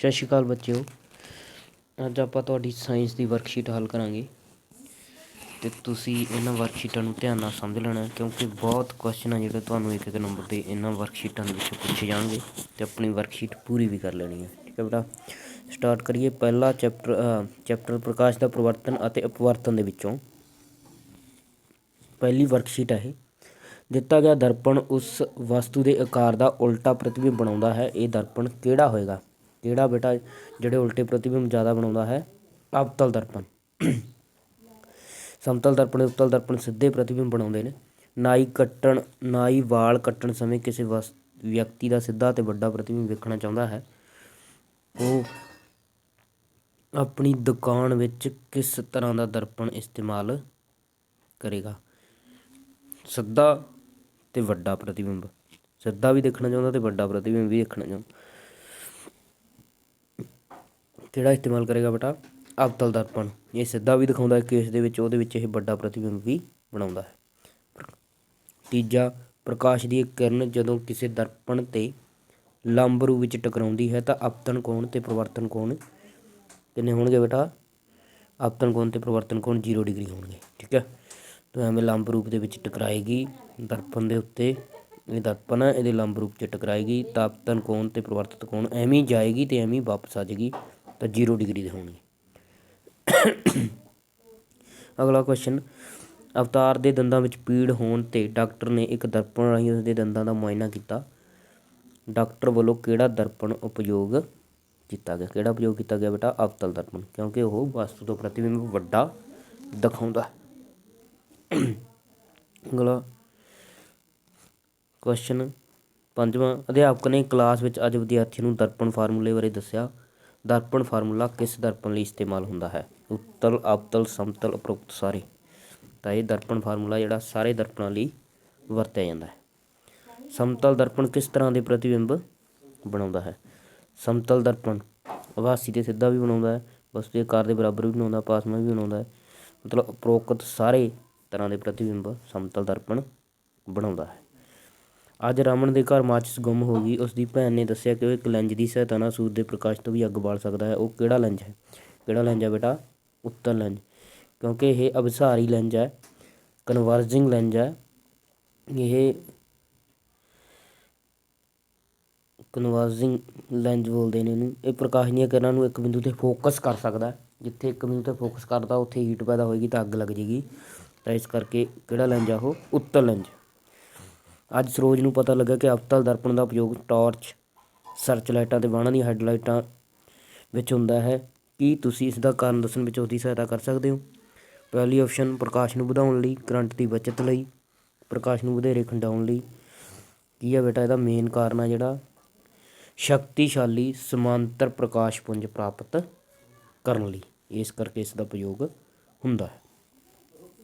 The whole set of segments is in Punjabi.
ਸਤਿ ਸ਼੍ਰੀ ਅਕਾਲ ਬੱਚਿਓ। ਅੱਜ ਆਪਾਂ ਤੁਹਾਡੀ ਸਾਇੰਸ ਦੀ ਵਰਕਸ਼ੀਟ ਹੱਲ ਕਰਾਂਗੇ ਅਤੇ ਤੁਸੀਂ ਇਹਨਾਂ ਵਰਕਸ਼ੀਟਾਂ ਨੂੰ ਧਿਆਨ ਨਾਲ ਸਮਝ ਲੈਣਾ, ਕਿਉਂਕਿ ਬਹੁਤ ਕੁਐਸਚਨ ਆ ਜਿਹੜੇ ਤੁਹਾਨੂੰ ਇੱਕ ਇੱਕ ਨੰਬਰ ਦੇ ਇਹਨਾਂ ਵਰਕਸ਼ੀਟਾਂ ਦੇ ਵਿੱਚੋਂ ਪੁੱਛੇ ਜਾਣਗੇ ਅਤੇ ਆਪਣੀ ਵਰਕਸ਼ੀਟ ਪੂਰੀ ਵੀ ਕਰ ਲੈਣੀ ਹੈ। ਠੀਕ ਹੈ ਬੇਟਾ, ਸਟਾਰਟ ਕਰੀਏ। ਪਹਿਲਾ ਚੈਪਟਰ ਪ੍ਰਕਾਸ਼ ਦਾ ਪਰਿਵਰਤਨ ਅਤੇ ਅਪਵਰਤਨ ਦੇ ਵਿੱਚੋਂ ਪਹਿਲੀ ਵਰਕਸ਼ੀਟ ਹੈ ਇਹ। ਦਿੱਤਾ ਗਿਆ ਦਰਪਣ ਉਸ ਵਸਤੂ ਦੇ ਆਕਾਰ ਦਾ ਉਲਟਾ ਪ੍ਰਤੀਬਿੰਬ ਬਣਾਉਂਦਾ ਹੈ। ਇਹ ਦਰਪਣ ਕਿਹੜਾ ਹੋਏਗਾ? ਕਿਹੜਾ ਬੇਟਾ ਜਿਹੜੇ ਉਲਟੇ ਪ੍ਰਤੀਬਿੰਬ ਜ਼ਿਆਦਾ ਬਣਾਉਂਦਾ ਹੈ? ਅਵਤਲ ਦਰਪਣ। ਸਮਤਲ ਦਰਪਣ ਉੱਤਲ ਦਰਪਣ ਸਿੱਧੇ ਪ੍ਰਤੀਬਿੰਬ ਬਣਾਉਂਦੇ ਨੇ। ਨਾਈ ਵਾਲ ਕੱਟਣ ਸਮੇਂ ਕਿਸੇ ਵਿਅਕਤੀ ਦਾ ਸਿੱਧਾ ਅਤੇ ਵੱਡਾ ਪ੍ਰਤੀਬਿੰਬ ਵੇਖਣਾ ਚਾਹੁੰਦਾ ਹੈ। ਉਹ ਆਪਣੀ ਦੁਕਾਨ ਵਿੱਚ ਕਿਸ ਤਰ੍ਹਾਂ ਦਾ ਦਰਪਣ ਇਸਤੇਮਾਲ ਕਰੇਗਾ? ਸਿੱਧਾ ਅਤੇ ਵੱਡਾ ਪ੍ਰਤੀਬਿੰਬ। ਸਿੱਧਾ ਵੀ ਦੇਖਣਾ ਚਾਹੁੰਦਾ ਅਤੇ ਵੱਡਾ ਪ੍ਰਤੀਬਿੰਬ ਵੀ ਦੇਖਣਾ ਚਾਹੁੰਦਾ। ਕਿਹੜਾ ਇਸਤੇਮਾਲ ਕਰੇਗਾ ਬੇਟਾ? ਅਵਤਲ ਦਰਪਣ। ਇਹ ਸਿੱਧਾ ਵੀ ਦਿਖਾਉਂਦਾ ਕੇਸ ਦੇ ਵਿੱਚ, ਉਹਦੇ ਵਿੱਚ ਇਹ ਵੱਡਾ ਪ੍ਰਤੀਬਿੰਬ ਵੀ ਬਣਾਉਂਦਾ ਹੈ। ਤੀਜਾ, ਪ੍ਰਕਾਸ਼ ਦੀ ਇੱਕ ਕਿਰਨ ਜਦੋਂ ਕਿਸੇ ਦਰਪਣ 'ਤੇ ਲੰਬ ਰੂਪ ਵਿੱਚ ਟਕਰਾਉਂਦੀ ਹੈ ਤਾਂ ਆਪਤਨ ਕੋਣ ਅਤੇ ਪਰਿਵਰਤਨ ਕੋਣ ਕਿੰਨੇ ਹੋਣਗੇ ਬੇਟਾ? ਆਪਤਨ ਕੋਣ ਅਤੇ ਪਰਿਵਰਤਨ ਕੋਣ 0 ਡਿਗਰੀ ਹੋਣਗੇ। ਠੀਕ ਹੈ, ਤਾਂ ਐਵੇਂ ਲੰਬ ਰੂਪ ਦੇ ਵਿੱਚ ਟਕਰਾਏਗੀ ਦਰਪਣ ਦੇ ਉੱਤੇ। ਇਹ ਦਰਪਣ ਹੈ, ਇਹਦੇ ਲੰਬ ਰੂਪ 'ਚ ਟਕਰਾਏਗੀ ਤਾਂ ਆਪਤਨ ਕੋਣ ਅਤੇ ਪਰਿਵਰਤਨ ਕੋਣ ਐਵੇਂ ਹੀ ਜਾਏਗੀ ਅਤੇ ਐਵੇਂ ਹੀ ਵਾਪਸ ਆ ਜਾਏਗੀ, ਤਾਂ 0 ਡਿਗਰੀ ਦੇ ਹੋਣਗੇ। ਅਗਲਾ ਕੁਐਸਚਨ, ਅਵਤਾਰ ਦੇ ਦੰਦਾਂ ਵਿੱਚ ਪੀੜ ਹੋਣ 'ਤੇ ਡਾਕਟਰ ਨੇ ਇੱਕ ਦਰਪਣ ਰਾਹੀਂ ਉਸਦੇ ਦੰਦਾਂ ਦਾ ਮੁਆਇਨਾ ਕੀਤਾ। ਡਾਕਟਰ ਵੱਲੋਂ ਕਿਹੜਾ ਦਰਪਣ ਉਪਯੋਗ ਕੀਤਾ ਗਿਆ? ਕਿਹੜਾ ਉਪਯੋਗ ਕੀਤਾ ਗਿਆ ਬੇਟਾ? ਅਵਤਲ ਦਰਪਣ, ਕਿਉਂਕਿ ਉਹ ਵਸਤੂ ਤੋਂ ਪ੍ਰਤੀਬਿੰਬ ਵੱਡਾ ਦਿਖਾਉਂਦਾ। ਅਗਲਾ ਕੁਐਸਚਨ ਪੰਜਵਾਂ, ਅਧਿਆਪਕ ਨੇ ਕਲਾਸ ਵਿੱਚ ਅੱਜ ਵਿਦਿਆਰਥੀਆਂ ਨੂੰ ਦਰਪਣ ਫਾਰਮੂਲੇ ਬਾਰੇ ਦੱਸਿਆ। ਦਰਪਣ ਫਾਰਮੂਲਾ ਕਿਸ ਦਰਪਣ ਲਈ ਇਸਤੇਮਾਲ ਹੁੰਦਾ ਹੈ? ਉੱਤਲ, ਅਵਤਲ, ਸਮਤਲ, ਉਪਰੋਕਤ ਸਾਰੇ। ਤਾਂ ਇਹ ਦਰਪਣ ਫਾਰਮੂਲਾ ਜਿਹੜਾ ਸਾਰੇ ਦਰਪਣਾਂ ਲਈ ਵਰਤਿਆ ਜਾਂਦਾ ਹੈ। ਸਮਤਲ ਦਰਪਣ ਕਿਸ ਤਰ੍ਹਾਂ ਦੇ ਪ੍ਰਤੀਬਿੰਬ ਬਣਾਉਂਦਾ ਹੈ? ਸਮਤਲ ਦਰਪਣ ਆਭਾਸੀ ਅਤੇ ਸਿੱਧਾ ਵੀ ਬਣਾਉਂਦਾ ਹੈ, ਵਸਤੂ ਦੇ ਆਕਾਰ ਦੇ ਬਰਾਬਰ ਵੀ ਬਣਾਉਂਦਾ, ਪਾਸਵਾਂ ਵੀ ਬਣਾਉਂਦਾ ਹੈ। ਮਤਲਬ ਉਪਰੋਕਤ ਸਾਰੇ ਤਰ੍ਹਾਂ ਦੇ ਪ੍ਰਤੀਬਿੰਬ ਸਮਤਲ ਦਰਪਣ ਬਣਾਉਂਦਾ ਹੈ। ਅੱਜ ਰਮਨ ਦੇ ਘਰ ਮਾਚਿਸ ਗੁੰਮ ਹੋ ਗਈ। ਉਸ ਦੀ ਭੈਣ ਨੇ ਦੱਸਿਆ ਕਿ ਉਹ ਇੱਕ ਲੈਂਜ ਦੀ ਸਹਾਇਤਾ ਨਾਲ ਸੂਰਜ ਦੇ ਪ੍ਰਕਾਸ਼ ਤੋਂ ਵੀ ਅੱਗ ਬਾਲ ਸਕਦਾ ਹੈ। ਉਹ ਕਿਹੜਾ ਲੈਂਜ ਹੈ? ਕਿਹੜਾ ਲੈਂਜ ਹੈ ਬੇਟਾ? ਉੱਤਲ ਲੈਂਜ, ਕਿਉਂਕਿ ਇਹ ਅਭਿਸਾਰੀ ਲੈਂਜ ਹੈ, ਕਨਵਰਜਿੰਗ ਲੈਂਜ ਹੈ। ਇਹ ਕਨਵਰਜਿੰਗ ਲੈਂਜ ਬੋਲਦੇ ਨੇ ਇਹਨੂੰ। ਇਹ ਪ੍ਰਕਾਸ਼ ਦੀਆਂ ਕਿਰਨਾਂ ਨੂੰ ਇੱਕ ਬਿੰਦੂ 'ਤੇ ਫੋਕਸ ਕਰ ਸਕਦਾ। ਜਿੱਥੇ ਇੱਕ ਬਿੰਦੂ 'ਤੇ ਫੋਕਸ ਕਰਦਾ ਉੱਥੇ ਹੀਟ ਪੈਦਾ ਹੋਏਗੀ ਤਾਂ ਅੱਗ ਲੱਗ ਜਾਏਗੀ, ਤਾਂ ਇਸ ਕਰਕੇ ਕਿਹੜਾ ਲੈਂਜ ਆ ਉਹ? ਉੱਤਲ ਲੈਂਜ। ਅੱਜ ਸਰੋਜ ਨੂੰ ਪਤਾ ਲੱਗਾ ਕਿ ਅਵਤਲ ਦਰਪਣ ਦਾ ਉਪਯੋਗ ਟਾਰਚ, ਸਰਚ ਲਾਈਟਾਂ ਅਤੇ ਵਾਹਨਾਂ ਦੀਆਂ ਹੈੱਡਲਾਈਟਾਂ ਵਿੱਚ ਹੁੰਦਾ ਹੈ। ਕੀ ਤੁਸੀਂ ਇਸ ਦਾ ਕਾਰਨ ਦੱਸਣ ਵਿੱਚ ਉਸਦੀ ਸਹਾਇਤਾ ਕਰ ਸਕਦੇ ਹੋ? ਪਹਿਲੀ ਆਪਸ਼ਨ, ਪ੍ਰਕਾਸ਼ ਨੂੰ ਵਧਾਉਣ ਲਈ, ਕਰੰਟ ਦੀ ਬੱਚਤ ਲਈ, ਪ੍ਰਕਾਸ਼ ਨੂੰ ਵਧੇਰੇ ਖਿੰਡਾਉਣ ਲਈ। ਕੀ ਹੈ ਬੇਟਾ ਇਹਦਾ ਮੇਨ ਕਾਰਨ ਆ ਜਿਹੜਾ? ਸ਼ਕਤੀਸ਼ਾਲੀ ਸਮਾਂਤਰ ਪ੍ਰਕਾਸ਼ ਪੁੰਜ ਪ੍ਰਾਪਤ ਕਰਨ ਲਈ, ਇਸ ਕਰਕੇ ਇਸ ਦਾ ਉਪਯੋਗ ਹੁੰਦਾ ਹੈ।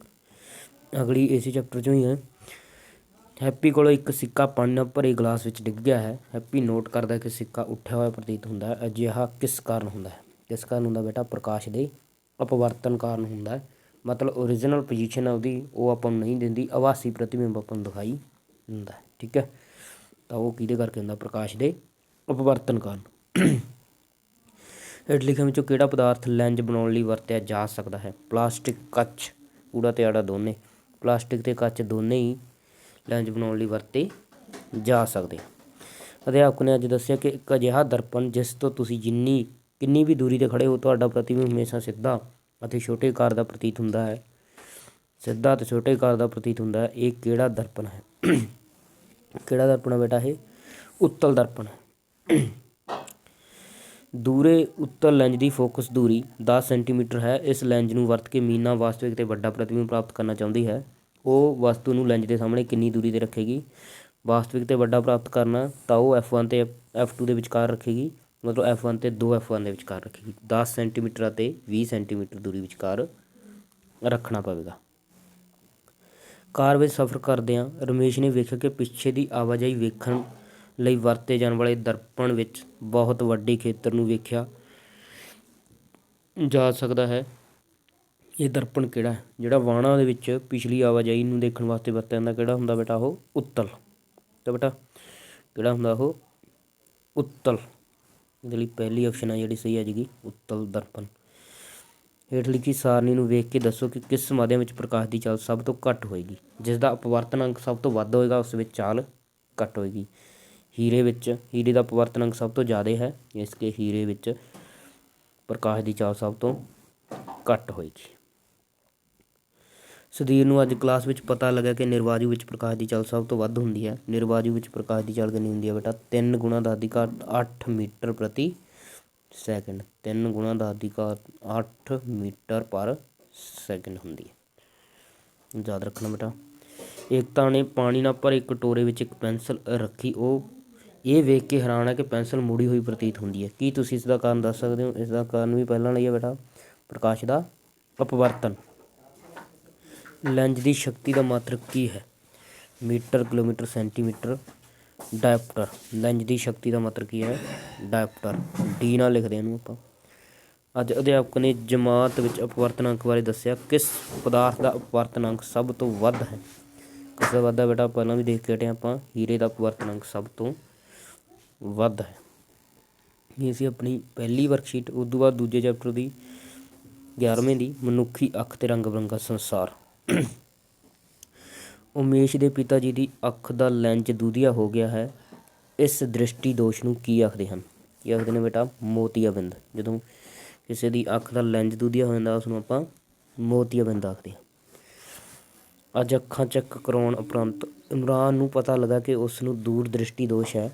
ਅਗਲੀ ਇਸੇ ਚੈਪਟਰ 'ਚੋਂ ਹੀ ਹੈ। ਹੈਪੀ ਕੋਲੋਂ ਇੱਕ ਸਿੱਕਾ ਪਾਣੀ ਨਾਲ ਭਰੇ ਗਲਾਸ ਵਿੱਚ ਡਿੱਗ ਗਿਆ ਹੈ। ਹੈਪੀ ਨੋਟ ਕਰਦਾ ਕਿ ਸਿੱਕਾ ਉੱਠਿਆ ਹੋਇਆ ਪ੍ਰਤੀਤ ਹੁੰਦਾ ਹੈ। ਅਜਿਹਾ ਕਿਸ ਕਾਰਨ ਹੁੰਦਾ ਹੈ? ਕਿਸ ਕਾਰਨ ਹੁੰਦਾ ਬੇਟਾ? ਪ੍ਰਕਾਸ਼ ਦੇ ਅਪਵਰਤਨ ਕਾਰਨ ਹੁੰਦਾ ਹੈ। ਮਤਲਬ ਓਰੀਜਨਲ ਪੋਜੀਸ਼ਨ ਆ ਉਹਦੀ, ਉਹ ਆਪਾਂ ਨੂੰ ਨਹੀਂ ਦਿੰਦੀ, ਆਭਾਸੀ ਪ੍ਰਤੀਬਿੰਬ ਆਪਾਂ ਨੂੰ ਦਿਖਾਈ ਦਿੰਦਾ। ਠੀਕ ਹੈ, ਤਾਂ ਉਹ ਕਿਹਦੇ ਕਰਕੇ ਹੁੰਦਾ? ਪ੍ਰਕਾਸ਼ ਦੇ ਅਪਵਰਤਨ ਕਾਰਨ। ਹੇਠ ਲਿਖਿਆਂ ਵਿੱਚੋਂ ਕਿਹੜਾ ਪਦਾਰਥ ਲੈਂਜ ਬਣਾਉਣ ਲਈ ਵਰਤਿਆ ਜਾ ਸਕਦਾ ਹੈ? ਪਲਾਸਟਿਕ, ਕੱਚ, ਊੜਾ ਅਤੇ ਆੜਾ ਦੋਨੇ। ਪਲਾਸਟਿਕ ਅਤੇ ਕੱਚ ਦੋਨੇ ਹੀ ਲੈਂਜ ਬਣਾਉਣ ਲਈ ਵਰਤੇ ਜਾ ਸਕਦੇ। ਅਧਿਆਪਕ ਨੇ ਅੱਜ ਦੱਸਿਆ ਕਿ ਇੱਕ ਅਜਿਹਾ ਦਰਪਣ ਜਿਸ ਤੋਂ ਤੁਸੀਂ ਕਿੰਨੀ ਵੀ ਦੂਰੀ 'ਤੇ ਖੜ੍ਹੇ ਹੋ, ਤੁਹਾਡਾ ਪ੍ਰਤੀਬਿੰਬ ਹਮੇਸ਼ਾ ਸਿੱਧਾ ਅਤੇ ਛੋਟੇ ਆਕਾਰ ਦਾ ਪ੍ਰਤੀਤ ਹੁੰਦਾ ਹੈ। ਸਿੱਧਾ ਅਤੇ ਛੋਟੇ ਆਕਾਰ ਦਾ ਪ੍ਰਤੀਤ ਹੁੰਦਾ ਹੈ। ਇਹ ਕਿਹੜਾ ਦਰਪਣ ਹੈ? ਕਿਹੜਾ ਦਰਪਣ ਹੈ ਬੇਟਾ ਇਹ? ਉੱਤਲ ਦਰਪਣ ਹੈ। ਦੂਰੇ ਉੱਤਲ ਲੈਂਜ ਦੀ ਫੋਕਸ ਦੂਰੀ 10 ਸੈਂਟੀਮੀਟਰ ਹੈ। ਇਸ ਲੈਂਜ ਨੂੰ ਵਰਤ ਕੇ ਮੀਨਾ ਵਾਸਤਵਿਕ ਅਤੇ ਵੱਡਾ ਪ੍ਰਤੀਬਿੰਬ ਪ੍ਰਾਪਤ ਕਰਨਾ ਚਾਹੁੰਦੀ ਹੈ। ਉਹ ਵਸਤੂ ਨੂੰ ਲੈਂਜ ਦੇ ਸਾਹਮਣੇ ਕਿੰਨੀ ਦੂਰੀ 'ਤੇ ਰੱਖੇਗੀ? ਵਾਸਤਵਿਕ ਅਤੇ ਵੱਡਾ ਪ੍ਰਾਪਤ ਕਰਨਾ ਤਾਂ ਉਹ F1 ਅਤੇ F2 ਦੇ ਵਿਚਕਾਰ ਰੱਖੇਗੀ। ਮਤਲਬ F1 ਅਤੇ 2F1 ਦੇ ਵਿਚਕਾਰ ਰੱਖੇਗੀ। 10 ਸੈਂਟੀਮੀਟਰ ਅਤੇ 20 ਸੈਂਟੀਮੀਟਰ ਦੂਰੀ ਵਿਚਕਾਰ ਰੱਖਣਾ ਪਵੇਗਾ। ਕਾਰ ਵਿੱਚ ਸਫ਼ਰ ਕਰਦਿਆਂ ਰਮੇਸ਼ ਨੇ ਵੇਖਿਆ ਕਿ ਪਿੱਛੇ ਦੀ ਆਵਾਜਾਈ ਵੇਖਣ ਲਈ ਵਰਤੇ ਜਾਣ ਵਾਲੇ ਦਰਪਣ ਵਿੱਚ ਬਹੁਤ ਵੱਡੇ ਖੇਤਰ ਨੂੰ ਵੇਖਿਆ ਜਾ ਸਕਦਾ ਹੈ। ਇਹ ਦਰਪਣ ਕਿਹੜਾ ਹੈ? ਜਿਹੜਾ ਵਾਹਨਾਂ ਦੇ ਵਿੱਚ ਪਿਛਲੀ ਆਵਾਜਾਈ ਨੂੰ ਦੇਖਣ ਵਾਸਤੇ ਵਰਤਿਆ ਜਾਂਦਾ, ਕਿਹੜਾ ਹੁੰਦਾ ਬੇਟਾ ਉਹ? ਉੱਤਲ। ਤਾਂ ਬੇਟਾ ਕਿਹੜਾ ਹੁੰਦਾ ਉਹ? ਉੱਤਲ। ਇਹਦੇ ਲਈ ਪਹਿਲੀ ਆਪਸ਼ਨ ਆ ਜਿਹੜੀ ਸਹੀ ਆ ਜਾਏਗੀ ਉੱਤਲ ਦਰਪਣ। ਹੇਠ ਲਿਖੀ ਸਾਰਣੀ ਨੂੰ ਵੇਖ ਕੇ ਦੱਸੋ ਕਿ ਕਿਸ ਮਾਧਿਅਮ ਵਿੱਚ ਪ੍ਰਕਾਸ਼ ਦੀ ਚਾਲ ਸਭ ਤੋਂ ਘੱਟ ਹੋਏਗੀ। ਜਿਸ ਦਾ ਅਪਵਰਤਨ ਅੰਕ ਸਭ ਤੋਂ ਵੱਧ ਹੋਏਗਾ ਉਸ ਵਿੱਚ ਚਾਲ ਘੱਟ ਹੋਏਗੀ। ਹੀਰੇ ਦਾ ਅਪਵਰਤਨ ਅੰਕ ਸਭ ਤੋਂ ਜ਼ਿਆਦਾ ਹੈ, ਇਸ ਕਰਕੇ ਹੀਰੇ ਵਿੱਚ ਪ੍ਰਕਾਸ਼ ਦੀ ਚਾਲ ਸਭ ਤੋਂ ਘੱਟ ਹੋਏਗੀ। ਸੁਧੀਰ ਨੂੰ ਅੱਜ ਕਲਾਸ ਵਿੱਚ ਪਤਾ ਲੱਗਾ ਕਿ ਨਿਰਵਾਜੂ ਵਿੱਚ ਪ੍ਰਕਾਸ਼ ਦੀ ਚਾਲ ਸਭ ਤੋਂ ਵੱਧ ਹੁੰਦੀ ਹੈ। ਨਿਰਵਾਜੂ ਵਿੱਚ ਪ੍ਰਕਾਸ਼ ਦੀ ਚਾਲ ਕਿੰਨੀ ਹੁੰਦੀ ਹੈ ਬੇਟਾ? 3 ਗੁਣਾ 10 ਦੀ ਘਾਤ 8 ਮੀਟਰ ਪ੍ਰਤੀ ਸੈਕਿੰਡ। 3 ਗੁਣਾ 10 ਦੀ ਘਾਤ 8 ਮੀਟਰ ਪਰ ਸੈਕਿੰਡ ਹੁੰਦੀ ਹੈ, ਯਾਦ ਰੱਖਣਾ ਬੇਟਾ। ਏਕਤਾ ਨੇ ਪਾਣੀ ਨਾਲ ਭਰੇ ਕਟੋਰੇ ਵਿੱਚ ਇੱਕ ਪੈਨਸਲ ਰੱਖੀ। ਉਹ ਇਹ ਵੇਖ ਕੇ ਹੈਰਾਨ ਹੈ ਕਿ ਪੈਨਸਲ ਮੁੜੀ ਹੋਈ ਪ੍ਰਤੀਤ ਹੁੰਦੀ ਹੈ। ਕੀ ਤੁਸੀਂ ਇਸ ਦਾ ਕਾਰਨ ਦੱਸ ਸਕਦੇ ਹੋ? ਇਸ ਦਾ ਕਾਰਨ ਵੀ ਪਹਿਲਾਂ ਲਈ ਹੈ ਬੇਟਾ, ਪ੍ਰਕਾਸ਼ ਦਾ ਅਪਵਰਤਨ। ਲੈਂਜ਼ ਦੀ ਸ਼ਕਤੀ ਦਾ ਮਾਤਰਕ ਕੀ ਹੈ? Metre, kilometre, centimetre, dioptre. Lens ਦੀ ਸ਼ਕਤੀ ਦਾ ਮਾਤਰਕ ਕੀ ਹੈ? ਡਾਇਪਟਰ। ਡੀ ਨਾਲ ਲਿਖਦੇ ਇਹਨੂੰ ਆਪਾਂ। ਅੱਜ ਅਧਿਆਪਕ ਨੇ ਜਮਾਤ ਵਿੱਚ ਅਪਵਰਤਨ ਅੰਕ ਬਾਰੇ ਦੱਸਿਆ। ਕਿਸ ਪਦਾਰਥ ਦਾ ਅਪਵਰਤਨ ਅੰਕ ਸਭ ਤੋਂ ਵੱਧ ਹੈ? ਕਿਸ ਦਾ ਵੱਧ ਹੈ ਬੇਟਾ? ਪਹਿਲਾਂ ਵੀ ਦੇਖ ਕੇ ਹਟੇ ਆਪਾਂ, ਹੀਰੇ ਦਾ ਅਪਵਰਤਨ ਅੰਕ ਸਭ ਤੋਂ ਵੱਧ ਹੈ। ਇਹ ਸੀ ਆਪਣੀ ਪਹਿਲੀ ਵਰਕਸ਼ੀਟ। ਉਸ ਤੋਂ ਬਾਅਦ ਦੂਜੇ ਚੈਪਟਰ ਦੀ 11ਵੇਂ ਦੀ ਮਨੁੱਖੀ ਅੱਖ ਤੇ ਰੰਗ ਬਿਰੰਗਾ ਸੰਸਾਰ। ਉਮੇਸ਼ ਦੇ ਪਿਤਾ ਜੀ ਦੀ ਅੱਖ ਦਾ ਲੈਂਜ਼ ਦੁਧੀਆ ਹੋ ਗਿਆ ਹੈ। ਇਸ ਦ੍ਰਿਸ਼ਟੀ ਦੋਸ਼ ਨੂੰ ਕੀ ਆਖਦੇ ਹਨ? ਕੀ ਆਖਦੇ ਨੇ ਬੇਟਾ? ਮੋਤੀਆਬਿੰਦ। ਜਦੋਂ ਕਿਸੇ ਦੀ ਅੱਖ ਦਾ ਲੈਂਜ਼ ਦੁਧੀਆ ਹੋ ਜਾਂਦਾ ਉਸਨੂੰ ਆਪਾਂ ਮੋਤੀਆਬਿੰਦ ਆਖਦੇ ਹਾਂ। ਅੱਜ ਅੱਖਾਂ ਚੈੱਕ ਕਰਾਉਣ ਉਪਰੰਤ ਇਮਰਾਨ ਨੂੰ ਪਤਾ ਲੱਗਾ ਕਿ ਉਸ ਨੂੰ ਦੂਰ ਦ੍ਰਿਸ਼ਟੀ ਦੋਸ਼ ਹੈ।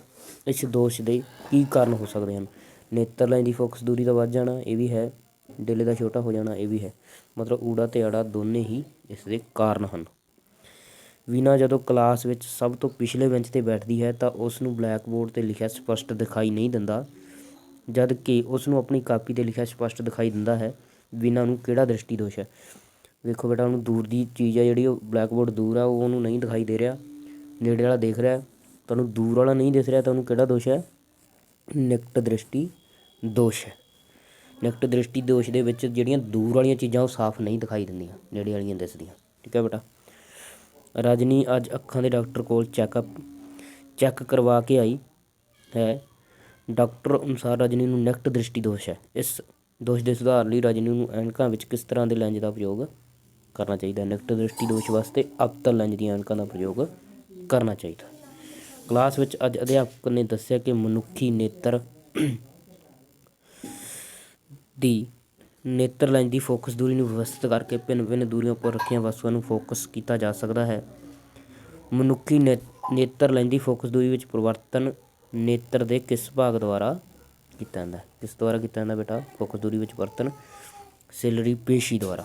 ਇਸ ਦੋਸ਼ ਦੇ ਕੀ ਕਾਰਨ ਹੋ ਸਕਦੇ ਹਨ? ਨੇਤਰ ਲੈਂਜ਼ ਦੀ ਫੋਕਸ ਦੂਰੀ ਦਾ ਵੱਧ ਜਾਣਾ, ਇਹ ਵੀ ਹੈ। ਡਿਲੇ ਦਾ ਛੋਟਾ ਹੋ ਜਾਣਾ, ਇਹ ਵੀ ਹੈ। ਮਤਲਬ ਊੜਾ ਤੇ ਆੜਾ ਦੋਨੇ ਹੀ ਇਸ ਦੇ ਕਾਰਨ ਹਨ। ਵੀਨਾ ਜਦੋਂ ਕਲਾਸ ਵਿੱਚ ਸਭ ਤੋਂ ਪਿਛਲੇ ਬੈਂਚ 'ਤੇ ਬੈਠਦੀ ਹੈ ਤਾਂ ਉਸ ਨੂੰ ਬਲੈਕ ਬੋਰਡ 'ਤੇ ਲਿਖਿਆ ਸਪਸ਼ਟ ਦਿਖਾਈ ਨਹੀਂ ਦਿੰਦਾ, ਜਦ ਕਿ ਉਸ ਨੂੰ ਆਪਣੀ ਕਾਪੀ 'ਤੇ ਲਿਖਿਆ ਸਪਸ਼ਟ ਦਿਖਾਈ ਦਿੰਦਾ ਹੈ। ਵੀਨਾ ਨੂੰ ਕਿਹੜਾ ਦ੍ਰਿਸ਼ਟੀ ਦੋਸ਼ ਹੈ? ਵੇਖੋ ਬੇਟਾ, ਉਹਨੂੰ ਦੂਰ ਦੀ ਚੀਜ਼ ਹੈ ਜਿਹੜੀ, ਉਹ ਬਲੈਕ ਬੋਰਡ ਦੂਰ ਆ, ਉਹ ਉਹਨੂੰ ਨਹੀਂ ਦਿਖਾਈ ਦੇ ਰਿਹਾ। ਨੇੜੇ ਵਾਲਾ ਦੇਖ ਰਿਹਾ, ਤੁਹਾਨੂੰ ਦੂਰ ਵਾਲਾ ਨਹੀਂ ਦਿਖ ਰਿਹਾ, ਤਾਂ ਉਹਨੂੰ ਕਿਹੜਾ ਦੋਸ਼ ਹੈ? ਨਿਕਟ ਦ੍ਰਿਸ਼ਟੀ ਦੋਸ਼ ਹੈ। ਨਿਕਟ ਦ੍ਰਿਸ਼ਟੀ ਦੋਸ਼ ਦੇ ਵਿੱਚ ਜਿਹੜੀਆਂ ਦੂਰ ਵਾਲੀਆਂ ਚੀਜ਼ਾਂ ਉਹ ਸਾਫ਼ ਨਹੀਂ ਦਿਖਾਈ ਦਿੰਦੀਆਂ, ਨੇੜੇ ਵਾਲੀਆਂ ਦਿਸਦੀਆਂ। ਠੀਕ ਹੈ ਬੇਟਾ। ਰਜਨੀ ਅੱਜ ਅੱਖਾਂ ਦੇ ਡਾਕਟਰ ਕੋਲ ਚੈੱਕ ਕਰਵਾ ਕੇ ਆਈ ਹੈ। ਡਾਕਟਰ ਅਨੁਸਾਰ ਰਜਨੀ ਨੂੰ ਨਿਕਟ ਦ੍ਰਿਸ਼ਟੀ ਦੋਸ਼ ਹੈ। ਇਸ ਦੋਸ਼ ਦੇ ਸੁਧਾਰ ਲਈ ਰਜਨੀ ਨੂੰ ਐਨਕਾਂ ਵਿੱਚ ਕਿਸ ਤਰ੍ਹਾਂ ਦੇ ਲੈਂਜ਼ ਦਾ ਪ੍ਰਯੋਗ ਕਰਨਾ ਚਾਹੀਦਾ? ਨਿਕਟ ਦ੍ਰਿਸ਼ਟੀ ਦੋਸ਼ ਵਾਸਤੇ ਅਬਤਲ ਲੈਂਜ਼ ਦੀਆਂ ਐਨਕਾਂ ਦਾ ਪ੍ਰਯੋਗ ਕਰਨਾ ਚਾਹੀਦਾ। ਕਲਾਸ ਵਿੱਚ ਅੱਜ ਅਧਿਆਪਕ ਨੇ ਦੱਸਿਆ ਕਿ ਮਨੁੱਖੀ ਨੇਤਰ ਲੈਂਜ਼ ਦੀ ਫੋਕਸ ਦੂਰੀ ਨੂੰ ਵਿਵਸਥਿਤ ਕਰਕੇ ਭਿੰਨ ਭਿੰਨ ਦੂਰੀਆਂ ਉੱਪਰ ਰੱਖੀਆਂ ਵਸਤੂਆਂ ਨੂੰ ਫੋਕਸ ਕੀਤਾ ਜਾ ਸਕਦਾ ਹੈ। ਮਨੁੱਖੀ ਨੇਤਰ ਲੈਂਜ਼ ਦੀ ਫੋਕਸ ਦੂਰੀ ਵਿੱਚ ਪਰਿਵਰਤਨ ਨੇਤਰ ਦੇ ਕਿਸ ਭਾਗ ਦੁਆਰਾ ਕੀਤਾ ਜਾਂਦਾ ਹੈ? ਕਿਸ ਦੁਆਰਾ ਕੀਤਾ ਜਾਂਦਾ ਬੇਟਾ? ਫੋਕਸ ਦੂਰੀ ਵਿੱਚ ਪਰਿਵਰਤਨ ਸਿਲਰੀ ਪੇਸ਼ੀ ਦੁਆਰਾ।